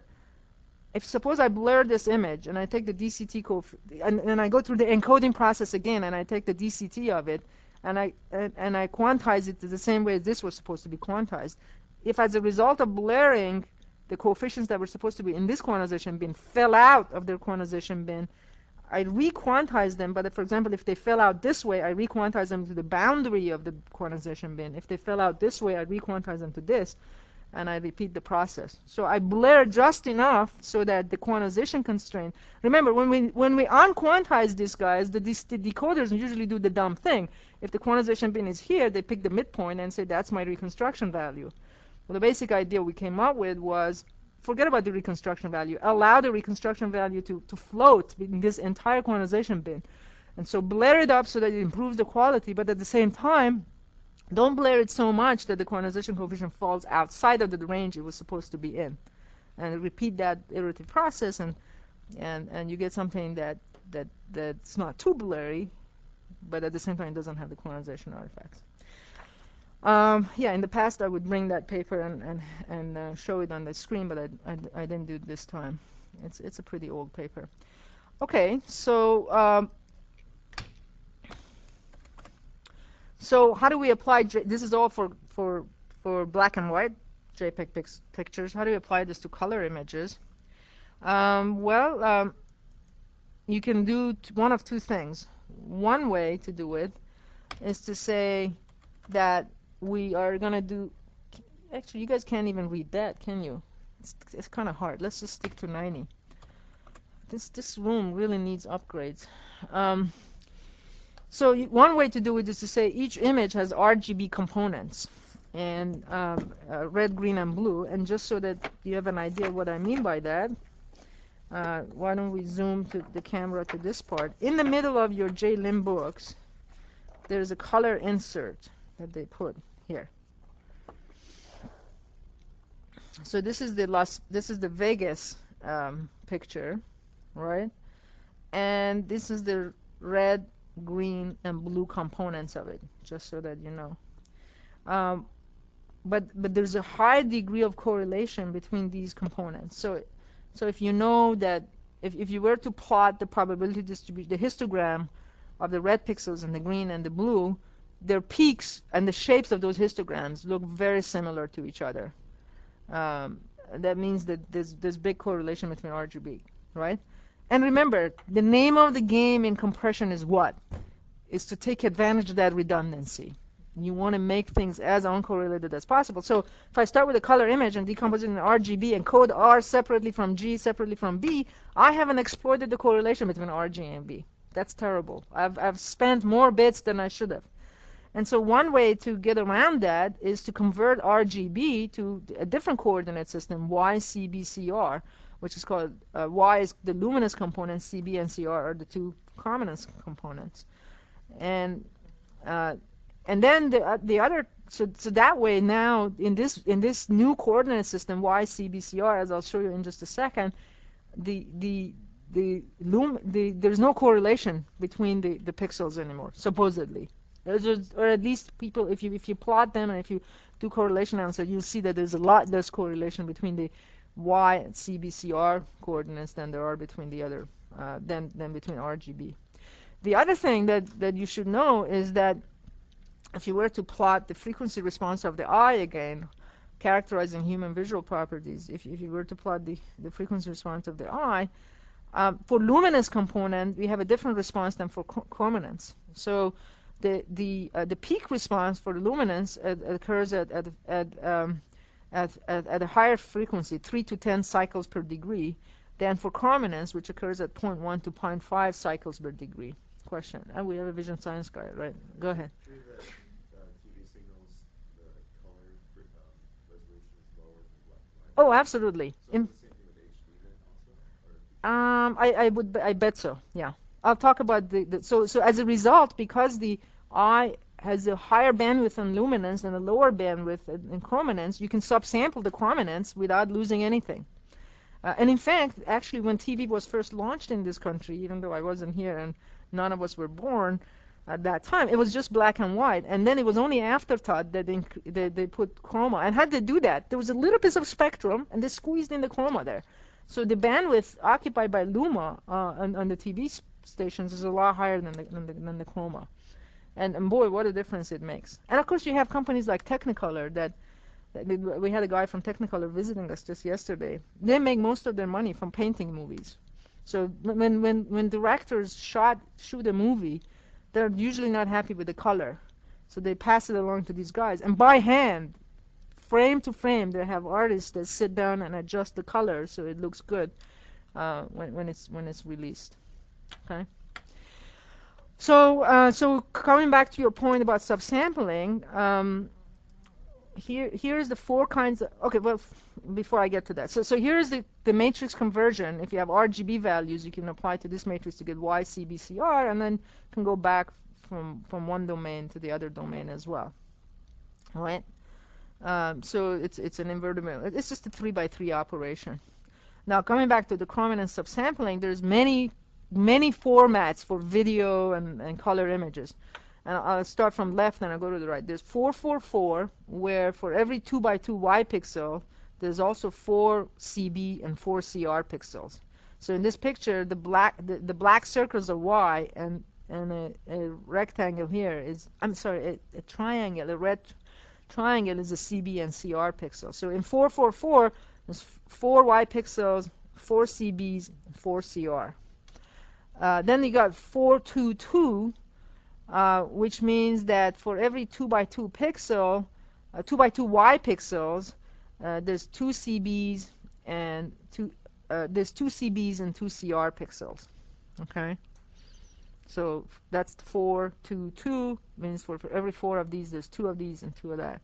if suppose I blur this image and I take the DCT and I go through the encoding process again and I take the DCT of it and I quantize it the same way this was supposed to be quantized, if as a result of blurring the coefficients that were supposed to be in this quantization bin fell out of their quantization bin, I re-quantize them, but for example, if they fell out this way, I re-quantize them to the boundary of the quantization bin. If they fell out this way, I re-quantize them to this, and I repeat the process. So I blur just enough so that the quantization constraint. Remember, when we unquantize these guys, the decoders usually do the dumb thing. If the quantization bin is here, they pick the midpoint and say that's my reconstruction value. Well, the basic idea we came up with was, forget about the reconstruction value. Allow the reconstruction value to float in this entire quantization bin. And so blare it up so that it improves the quality, but at the same time, don't blare it so much that the quantization coefficient falls outside of the range it was supposed to be in. And repeat that iterative process, and you get something that's not too blurry, but at the same time it doesn't have the quantization artifacts. Yeah, in the past I would bring that paper and show it on the screen, but I didn't do it this time. It's a pretty old paper. Okay, so how do we apply this is all for black and white JPEG pictures. How do we apply this to color images? Well, you can do one of two things. One way to do it is to say that we are going to do, actually you guys can't even read that, can you? It's kind of hard. Let's just stick to 90. This room really needs upgrades. So one way to do it is to say each image has RGB components, and red, green, and blue. And just so that you have an idea what I mean by that, why don't we zoom to the camera to this part. In the middle of your Eennlb books, there's a color insert that they put here. So this is the Vegas picture, right? And this is the red, green, and blue components of it, just so that you know. But there's a high degree of correlation between these components. So if you know that if you were to plot the probability distribution, the histogram of the red pixels and the green and the blue, their peaks and the shapes of those histograms look very similar to each other. That means that there's big correlation between RGB, right? And remember, the name of the game in compression is what? Is to take advantage of that redundancy. You want to make things as uncorrelated as possible. So if I start with a color image and decompose it in RGB and code R separately from G, separately from B, I haven't exploited the correlation between RG and B. That's terrible. I've spent more bits than I should have. And so one way to get around that is to convert RGB to a different coordinate system, YCBCR, which is called Y is the luminous component, CB and CR are the two luminous components. And then the other, so that way now in this new coordinate system YCBCR, as I'll show you in just a second, there's no correlation between the pixels anymore, supposedly. Or at least people, if you plot them and if you do correlation analysis, you'll see that there's a lot less correlation between the Y and CBCR coordinates than there are between the other than between RGB. The other thing that you should know is that if you were to plot the frequency response of the eye again, characterizing human visual properties, if you were to plot the frequency response of the eye, for luminous component we have a different response than for chrominance. So the peak response for the luminance occurs at a higher frequency, 3 to 10 cycles per degree, than for chrominance, which occurs at 0.1 to 0.5 cycles per degree. Question. And we have a vision science guy, right? Go ahead. True that TV signals, the color resolution is lower than black and white. Oh, absolutely. So is the same thing with HD then also? Or I bet so. Yeah. I'll talk about so as a result, because the eye has a higher bandwidth in luminance and a lower bandwidth in chrominance, you can subsample the chrominance without losing anything. And in fact, actually, when TV was first launched in this country, even though I wasn't here and none of us were born at that time, it was just black and white. And then it was only afterthought that they put chroma. And how did they do that? There was a little piece of spectrum, and they squeezed in the chroma there. So the bandwidth occupied by Luma on the TV stations is a lot higher than the chroma. And boy, what a difference it makes. And of course, you have companies like Technicolor that we had a guy from Technicolor visiting us just yesterday. They make most of their money from painting movies. So when directors shoot a movie, they're usually not happy with the color. So they pass it along to these guys. And by hand, frame to frame, they have artists that sit down and adjust the color so it looks good when it's released. Okay. So coming back to your point about subsampling, here's the four kinds of, okay, well, before I get to that. So here's the matrix conversion. If you have RGB values, you can apply to this matrix to get Y, C, B, C, R, and then can go back from one domain to the other domain as well. All right? So it's an invertible. It's just a 3 by 3 operation. Now, coming back to the Chromium and subsampling, there's many formats for video and color images. And I'll start from left and I'll go to the right. There's 444, where for every 2 by 2 Y pixel, there's also 4 CB and 4 CR pixels. So in this picture, the black circles are Y, and a rectangle here is, I'm sorry, a triangle, a red triangle is a CB and CR pixel. So in 444, there's 4 Y pixels, 4 CBs, 4 CR. Then you got 422, which means that for every 2 by 2 pixel, 2 by 2 Y pixels, there's 2 CBs and there's 2 CBs and 2 CR pixels. Okay, so that's 422, means for every 4 of these, there's 2 of these and 2 of that.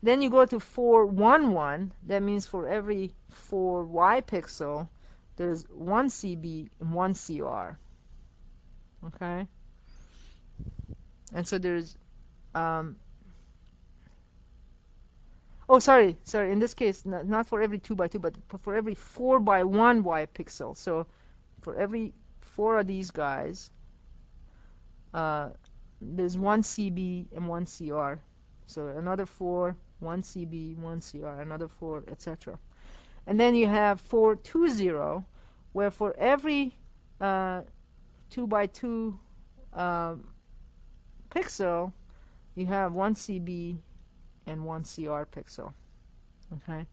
Then you go to 411, that means for every 4 Y pixel, there's 1 CB and 1 CR. Okay, and so there's oh, sorry, in this case, not for every 2 by 2, but for every 4 by 1 Y pixel. So for every 4 of these guys, there's 1 CB and 1 CR. So another 4, 1 CB, 1 CR, another 4, etc. And then you have 420, where for every 2 by 2 pixel, you have 1 CB and 1 CR pixel. Okay,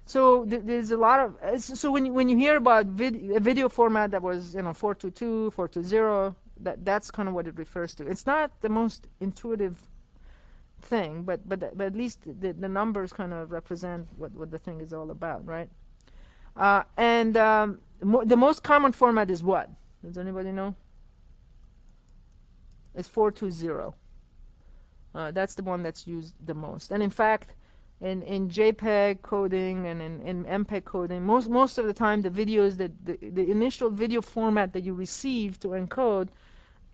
so there's a lot of, so when you hear about a video format that was 422, 420, that's kind of what it refers to. It's not the most intuitive thing, but at least the numbers kind of represent what the thing is all about, right? And the most common format is what? Does anybody know? It's 420. That's the one that's used the most. And in fact, in JPEG coding and in MPEG coding, most of the time the videos that the initial video format that you receive to encode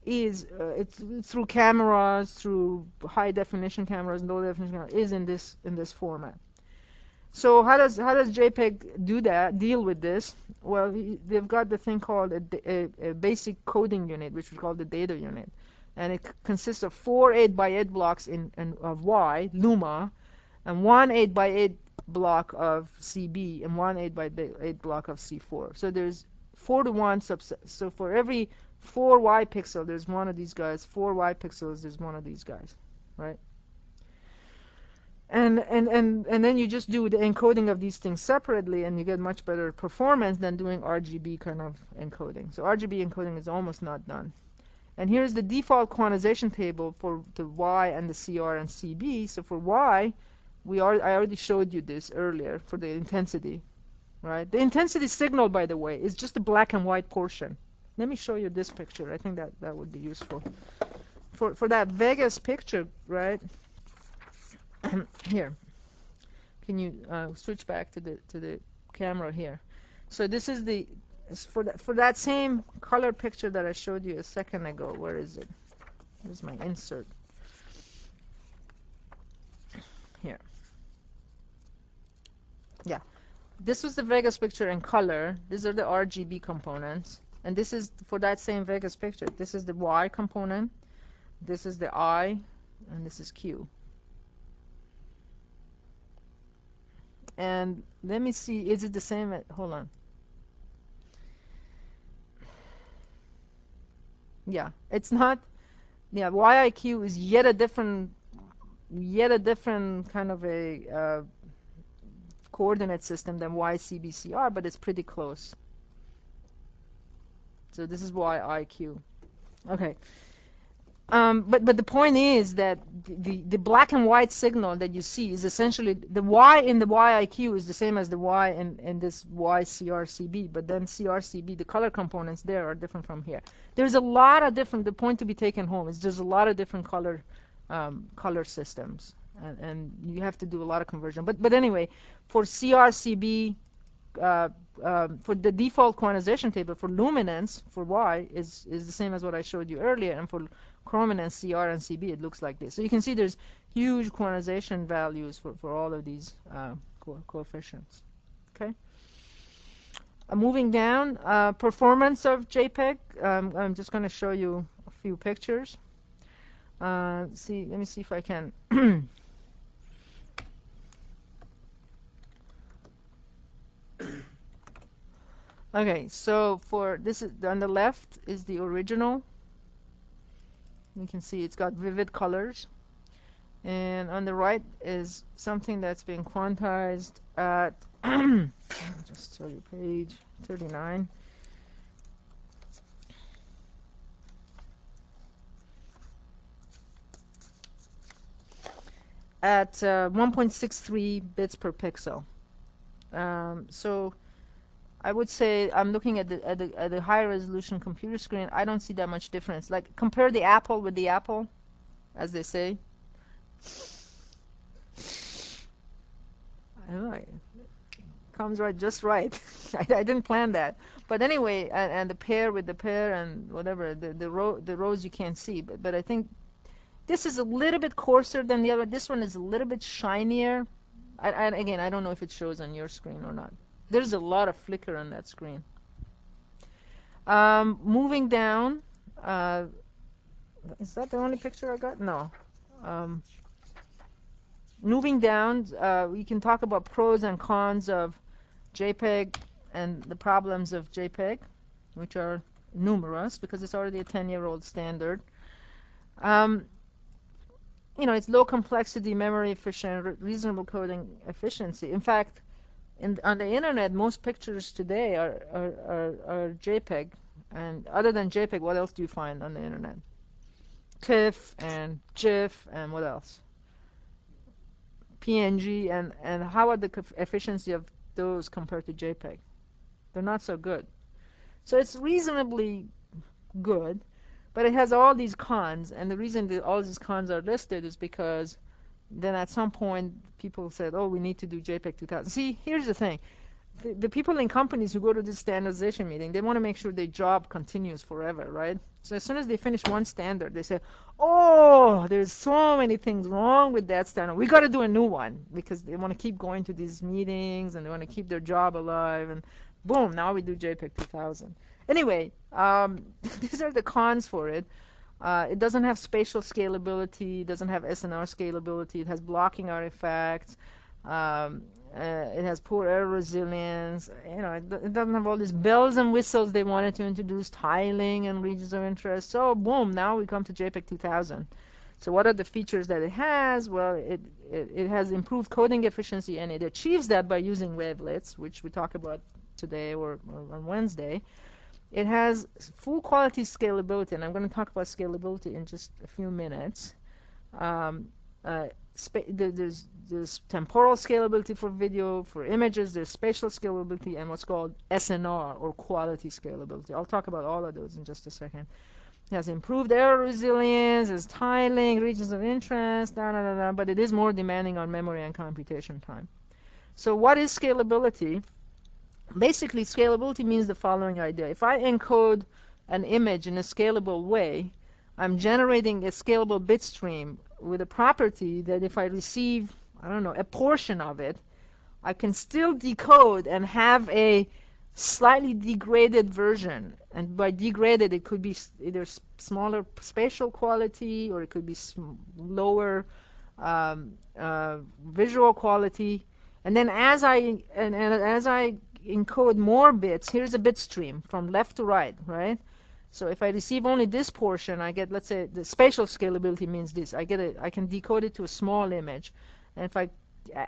is it's through cameras, through high definition cameras, low definition cameras, is in this format. So how does JPEG deal with this? Well, they've got the thing called a basic coding unit, which we call the data unit, and it consists of 4 8 by 8 blocks of Y luma, and 1 8 by 8 block of CB, and 1 8 by 8 block of C4. So there's 4 to 1 so for every 4 Y pixel, there's one of these guys. 4 Y pixels, there's one of these guys, right? And then you just do the encoding of these things separately, and you get much better performance than doing RGB kind of encoding. So RGB encoding is almost not done. And here's the default quantization table for the Y and the CR and CB. So for Y, I already showed you this earlier for the intensity, right? The intensity signal, by the way, is just the black and white portion. Let me show you this picture. I think that would be useful. For that Vegas picture, right? Here, can you switch back to the camera here? So this is for that same color picture that I showed you a second ago. Where is it? Here's my insert. Here. Yeah, this was the Vegas picture in color. These are the RGB components. And this is for that same Vegas picture. This is the Y component, this is the I, and this is Q. And let me see, is it the same? Hold on. Yeah, it's not. Yeah, YIQ is yet a different kind of a coordinate system than YCBCR, but it's pretty close. So this is YIQ. Okay. But the point is that the black and white signal that you see is essentially the Y in the YIQ is the same as the Y in this YCRCB, but then CRCB, the color components there are different from here. There's a lot of different, the point to be taken home is there's a lot of different color systems and you have to do a lot of conversion. But anyway, for CRCB, uh, for the default quantization table for luminance for Y is the same as what I showed you earlier, and for chrominance CR and CB it looks like this. So you can see there's huge quantization values for all of these coefficients. Okay. Moving down, performance of JPEG. I'm just going to show you a few pictures. Let me see if I can. Okay, so for this is on the left is the original. You can see it's got vivid colors. And on the right is something that's been quantized at just show you page 39. At 1.63 bits per pixel. So I would say I'm looking at the high resolution computer screen. I don't see that much difference. Like compare the apple with the apple, as they say. I don't know, it comes right just right. I didn't plan that. But anyway, and the pear with the pear and whatever, the rows you can't see. But I think this is a little bit coarser than the other. This one is a little bit shinier. Again, I don't know if it shows on your screen or not. There's a lot of flicker on that screen. Moving down, is that the only picture I got? No. Moving down, we can talk about pros and cons of JPEG and the problems of JPEG, which are numerous because it's already a 10-year-old standard. It's low complexity, memory efficient, reasonable coding efficiency. In fact, on the internet, most pictures today are JPEG. And other than JPEG, what else do you find on the internet? TIFF and GIF and what else? PNG. And how are the efficiency of those compared to JPEG? They're not so good. So it's reasonably good, but it has all these cons. And the reason that all these cons are listed is because then at some point people said, oh, we need to do JPEG 2000. See, here's the thing. The people in companies who go to this standardization meeting, they want to make sure their job continues forever, right? So as soon as they finish one standard, they say, oh, there's so many things wrong with that standard. We got to do a new one, because they want to keep going to these meetings and they want to keep their job alive. And boom, now we do JPEG 2000. Anyway, these are the cons for it. It doesn't have spatial scalability. It doesn't have SNR scalability. It has blocking artifacts. It has poor error resilience. It doesn't have all these bells and whistles they wanted to introduce, tiling and regions of interest. So boom, now we come to JPEG 2000. So what are the features that it has? Well, it has improved coding efficiency, and it achieves that by using wavelets, which we talk about today or on Wednesday. It has full quality scalability, and I'm going to talk about scalability in just a few minutes. There's temporal scalability for video, for images, there's spatial scalability, and what's called SNR, or quality scalability. I'll talk about all of those in just a second. It has improved error resilience, there's tiling, regions of interest, but it is more demanding on memory and computation time. So what is scalability? Basically, scalability means the following idea. If I encode an image in a scalable way, I'm generating a scalable bit stream with a property that if I receive, I don't know, a portion of it, I can still decode and have a slightly degraded version. And by degraded, it could be either smaller spatial quality, or it could be lower visual quality. And then as I encode more bits, here's a bit stream from left to right, right? So if I receive only this portion, I get, let's say, the spatial scalability means this. I can decode it to a small image. And if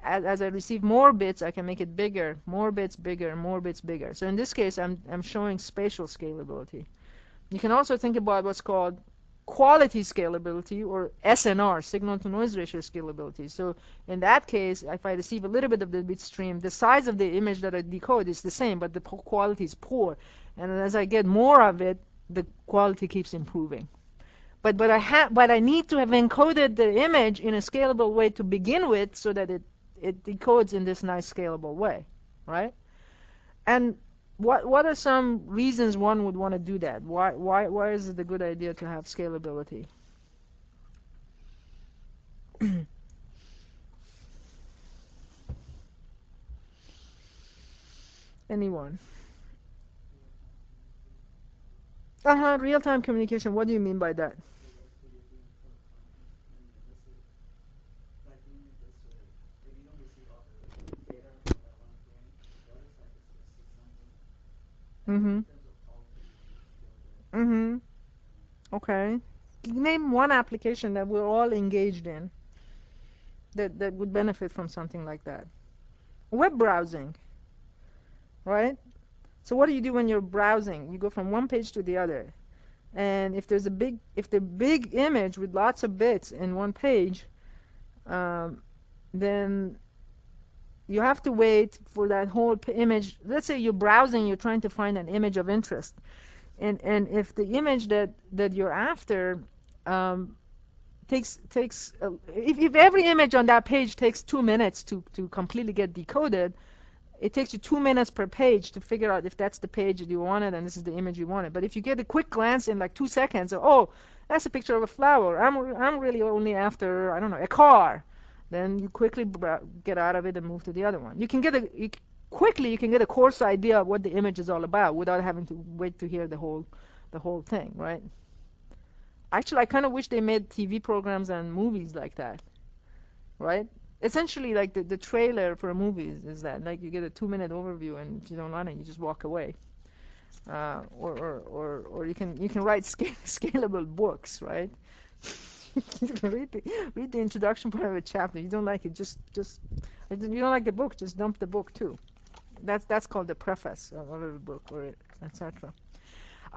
as I receive more bits, I can make it bigger, more bits bigger, more bits bigger. So in this case, I'm showing spatial scalability. You can also think about what's called quality scalability, or SNR, signal to noise ratio scalability. So in that case, if I receive a little bit of the bit stream, the size of the image that I decode is the same, but the quality is poor. And as I get more of it, the quality keeps improving. But I need to have encoded the image in a scalable way to begin with, so that it decodes in this nice scalable way, right? And what are some reasons one would want to do that? Why is it a good idea to have scalability? Anyone? Real-time communication. What do you mean by that? So let's say you're doing telecom, and let's say, like doing it this way, if you don't receive all the data from that one frame, the other side gets to see something. Mm-hmm. In terms of how could you scale that? Mm-hmm. Uh, Okay. Name one application that we're all engaged in that would benefit from something like that. Web browsing, right? So what do you do when you're browsing? You go from one page to the other. And if the big image with lots of bits in one page, um, then you have to wait for that whole image. Let's say you're browsing, you're trying to find an image of interest, and if the image that you're after um, if every image on that page takes 2 minutes to completely get decoded, it takes you 2 minutes per page to figure out if that's the page that you wanted and this is the image you wanted. But if you get a quick glance in like 2 seconds, oh, that's a picture of a flower. I'm really only after, I don't know, a car. Then you quickly get out of it and move to the other one. Quickly you can get a coarse idea of what the image is all about without having to wait to hear the whole thing, right? Actually, I kind of wish they made TV programs and movies like that, right? Essentially, like the trailer for a movie is that, like, you get a 2 minute overview, and if you don't like it, you just walk away. Or you can write scalable books, right? You can read the introduction part of a chapter. You don't like it, just if you don't like the book, just dump the book too. That's called the preface of a book, or etc.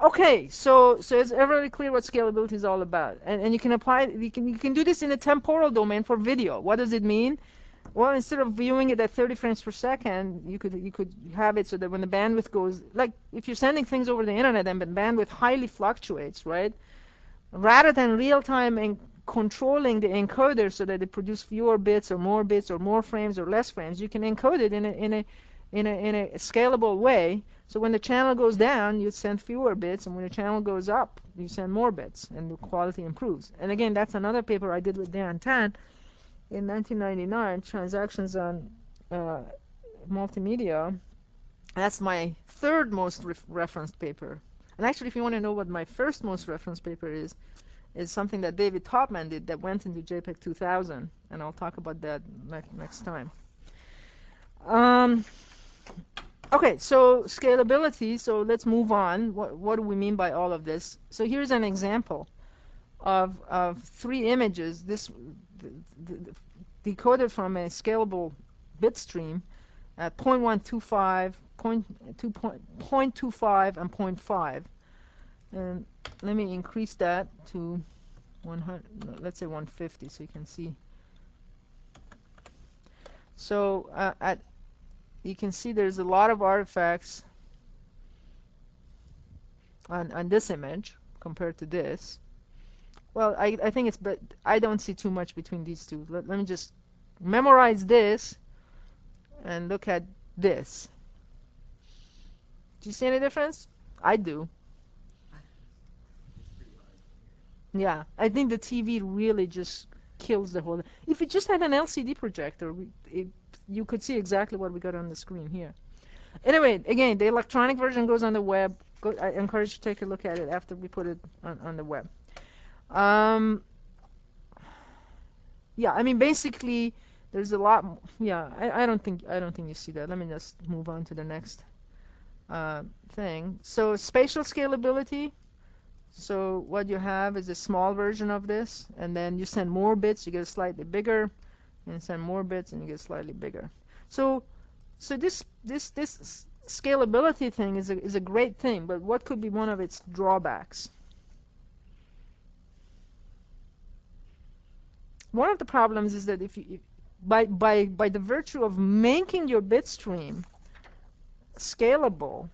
Okay, so it's very clear what scalability is all about, and you can apply it. You can do this in a temporal domain for video. What does it mean? Well, instead of viewing it at 30 frames per second, you could have it so that when the bandwidth goes, like if you're sending things over the internet and the bandwidth highly fluctuates, right? Rather than real time and controlling the encoder so that it produces fewer bits or more frames or less frames, you can encode it in a scalable way. So when the channel goes down, you send fewer bits, and when the channel goes up, you send more bits, and the quality improves. And again, that's another paper I did with Dan Tan in 1999, Transactions on uh, Multimedia. That's my third most referenced paper. And actually, if you want to know what my first most referenced paper is something that David Topman did that went into JPEG 2000, and I'll talk about that next time. Um, okay, so scalability. So let's move on. What do we mean by all of this? So here's an example of three images. This decoded from a scalable bit stream at 0.125, 0.25, and zero point 0.5. And let me increase that to 100, let's say 150, so you can see. So you can see there's a lot of artifacts on this image compared to this. Well, I think it's, but I don't see too much between these two. Let me just memorize this and look at this. Do you see any difference? I do. It's pretty high. Yeah, I think the TV really just kills the whole. If it just had an LCD projector, you could see exactly what we got on the screen here. Anyway, again, the electronic version goes on the web. I encourage you to take a look at it after we put it on the web. Um, yeah, I mean, basically, there's a lot. Yeah, I don't think you see that. Let me just move on to the next thing. So spatial scalability. So what you have is a small version of this, and then you send more bits, you get slightly bigger, and send more bits, and you get slightly bigger. So this scalability thing is a great thing, but what could be one of its drawbacks? One of the problems is that by the virtue of making your bit stream scalable,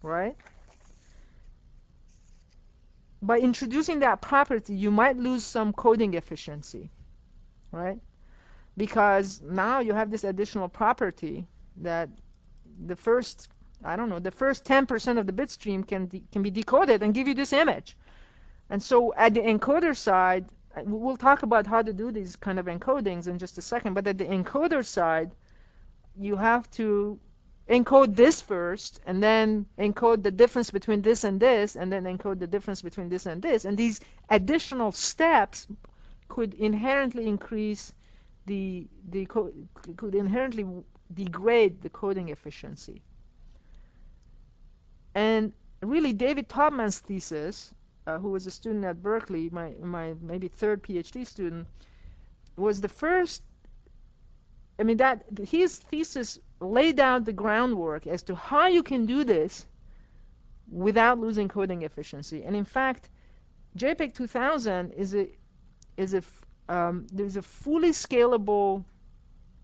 right? by introducing that property, you might lose some coding efficiency, right? Because now you have this additional property that the first, I don't know, the first 10% of the bit stream can be decoded and give you this image. And so at the encoder side, we'll talk about how to do these kind of encodings in just a second, but at the encoder side, you have to encode this first, and then encode the difference between this and this, and then encode the difference between this and this. And these additional steps could inherently increase could inherently degrade the coding efficiency. And really, David Topman's thesis, who was a student at Berkeley, my maybe third PhD student, was the first. I mean, that his thesis laid out the groundwork as to how you can do this without losing coding efficiency. And in fact, JPEG 2000 there's a fully scalable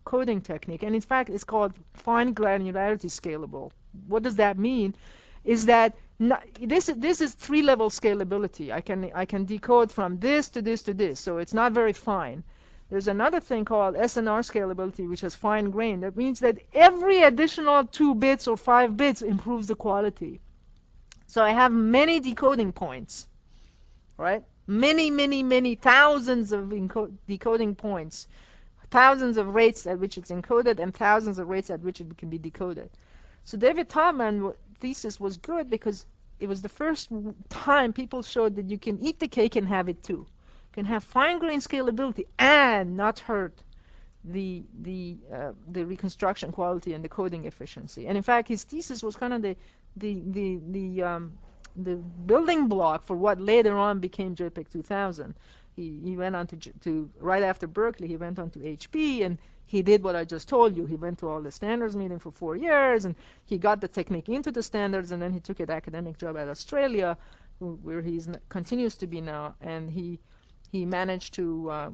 coding technique, and in fact, it's called fine granularity scalable. What does that mean? Is that this is three-level scalability. I can decode from this to this to this, so it's not very fine. There's another thing called SNR scalability, which is fine grain. That means that every additional 2 bits or 5 bits improves the quality. So I have many decoding points, right? Many thousands of decoding points, thousands of rates at which it's encoded, and thousands of rates at which it can be decoded. So David Topman's thesis was good because it was the first time people showed that you can eat the cake and have it too. You can have fine-grained scalability and not hurt the reconstruction quality and the coding efficiency. And in fact, his thesis was kind of the building block for what later on became JPEG 2000. He went on to right after Berkeley, he went on to HP, and he did what I just told you. He went to all the standards meeting for 4 years, and he got the technique into the standards, and then he took an academic job at Australia, where he continues to be now, and he managed to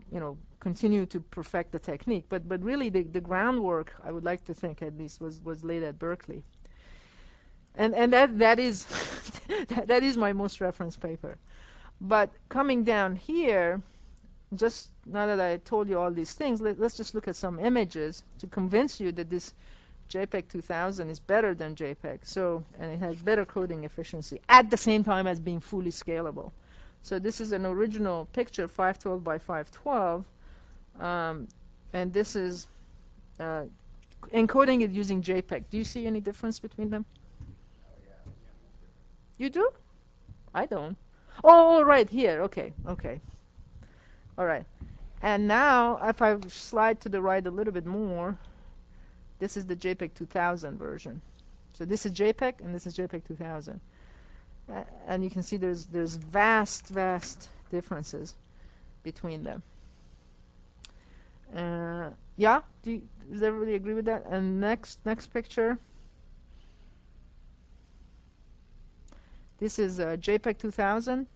continue to perfect the technique. But really, the groundwork, I would like to think at least, was laid at Berkeley. And that is that is my most referenced paper. But coming down here, just now that I told you all these things, let's just look at some images to convince you that this JPEG 2000 is better than JPEG. So, and it has better coding efficiency at the same time as being fully scalable. So this is an original picture, 512 by 512, and this is encoding it using JPEG. Do you see any difference between them? Oh yeah, yeah. You do? I don't. Oh, right here. Okay. All right. And now, if I slide to the right a little bit more, this is the JPEG 2000 version. So this is JPEG, and this is JPEG 2000. And you can see there's vast differences between them. Yeah, does everybody agree with that? And next picture. This is JPEG 2000.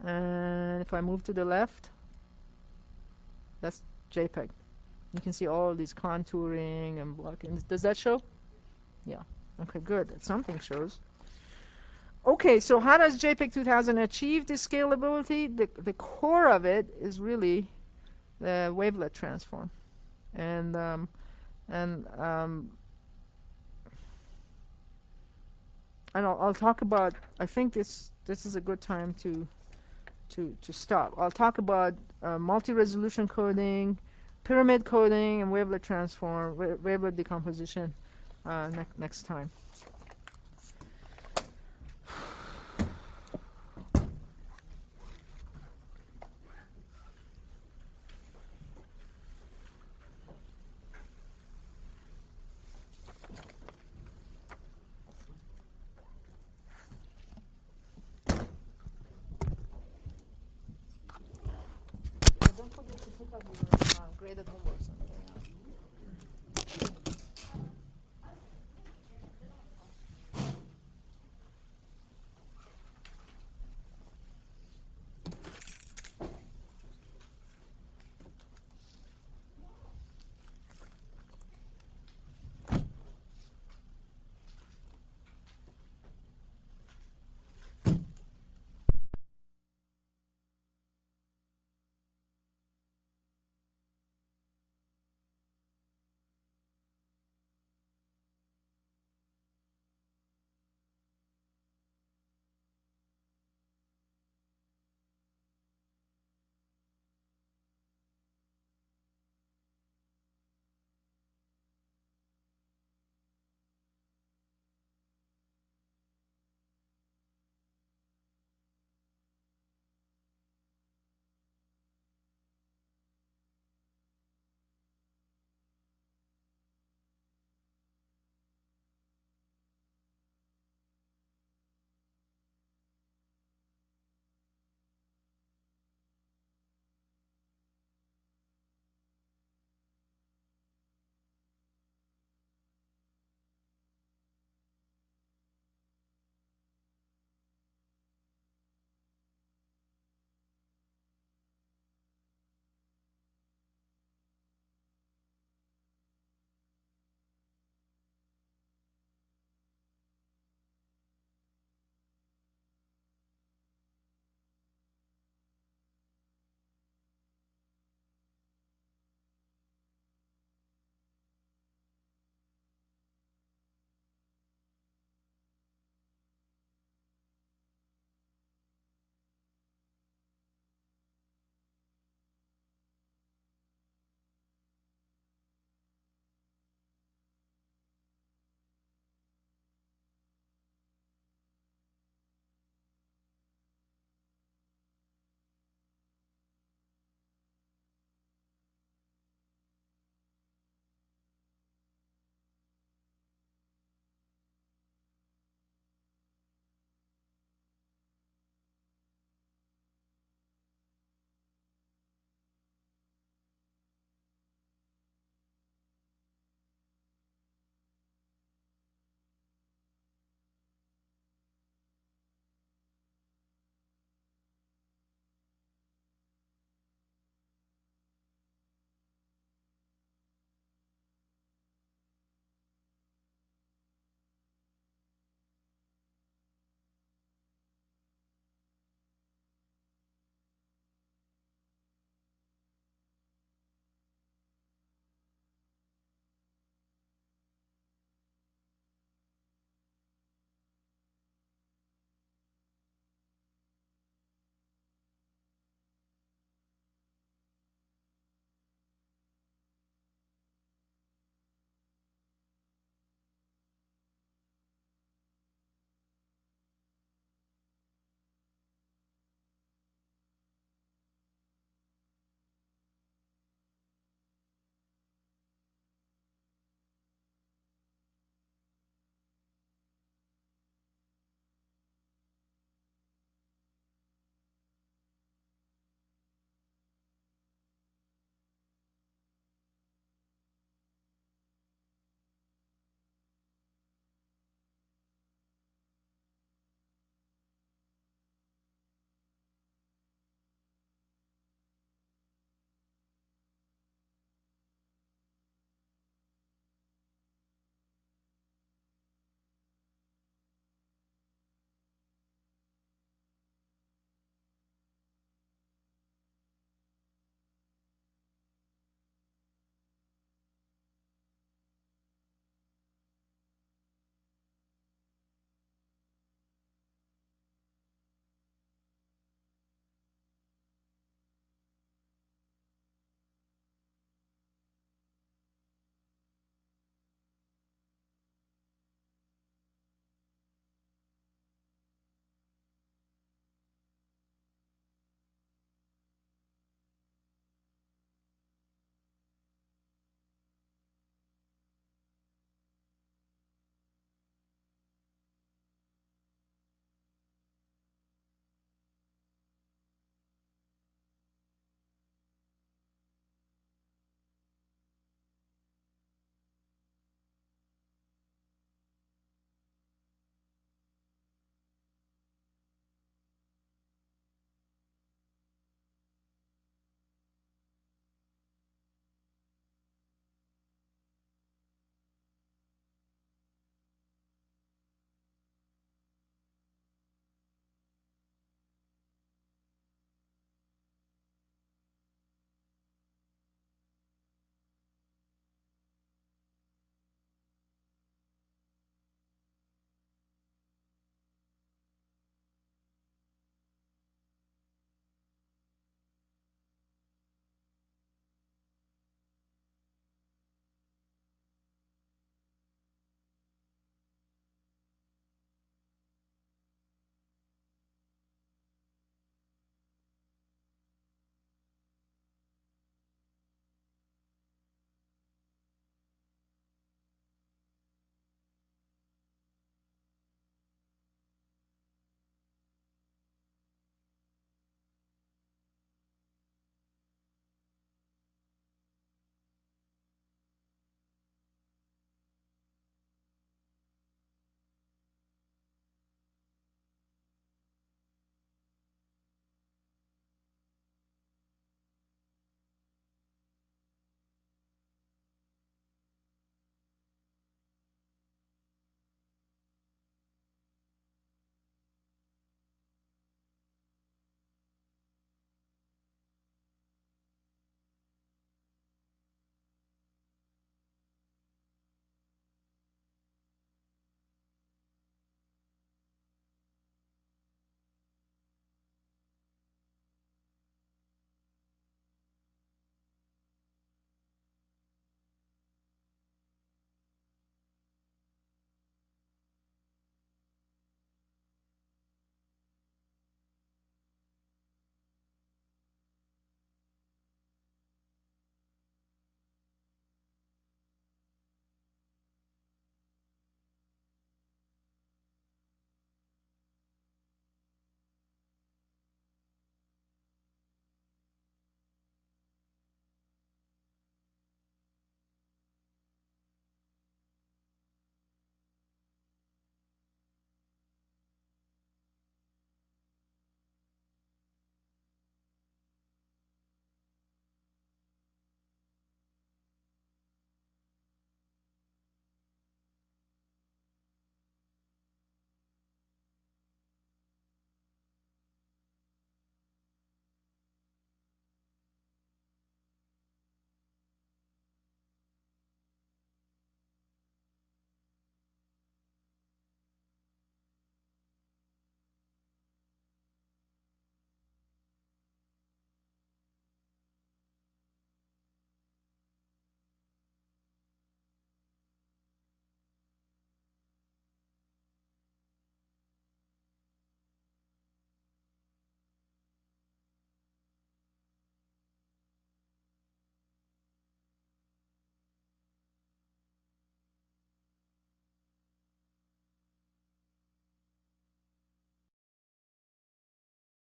And if I move to the left, that's JPEG. You can see all these contouring and blocking. Does that show? Yeah. Okay, good. Something shows. Okay, so how does JPEG 2000 achieve this scalability? The core of it is really the wavelet transform. And I'll talk about, I think this is a good time to stop. I'll talk about multi-resolution coding, pyramid coding, and wavelet transform, wavelet decomposition next time. Don't forget to pick up your graded homework.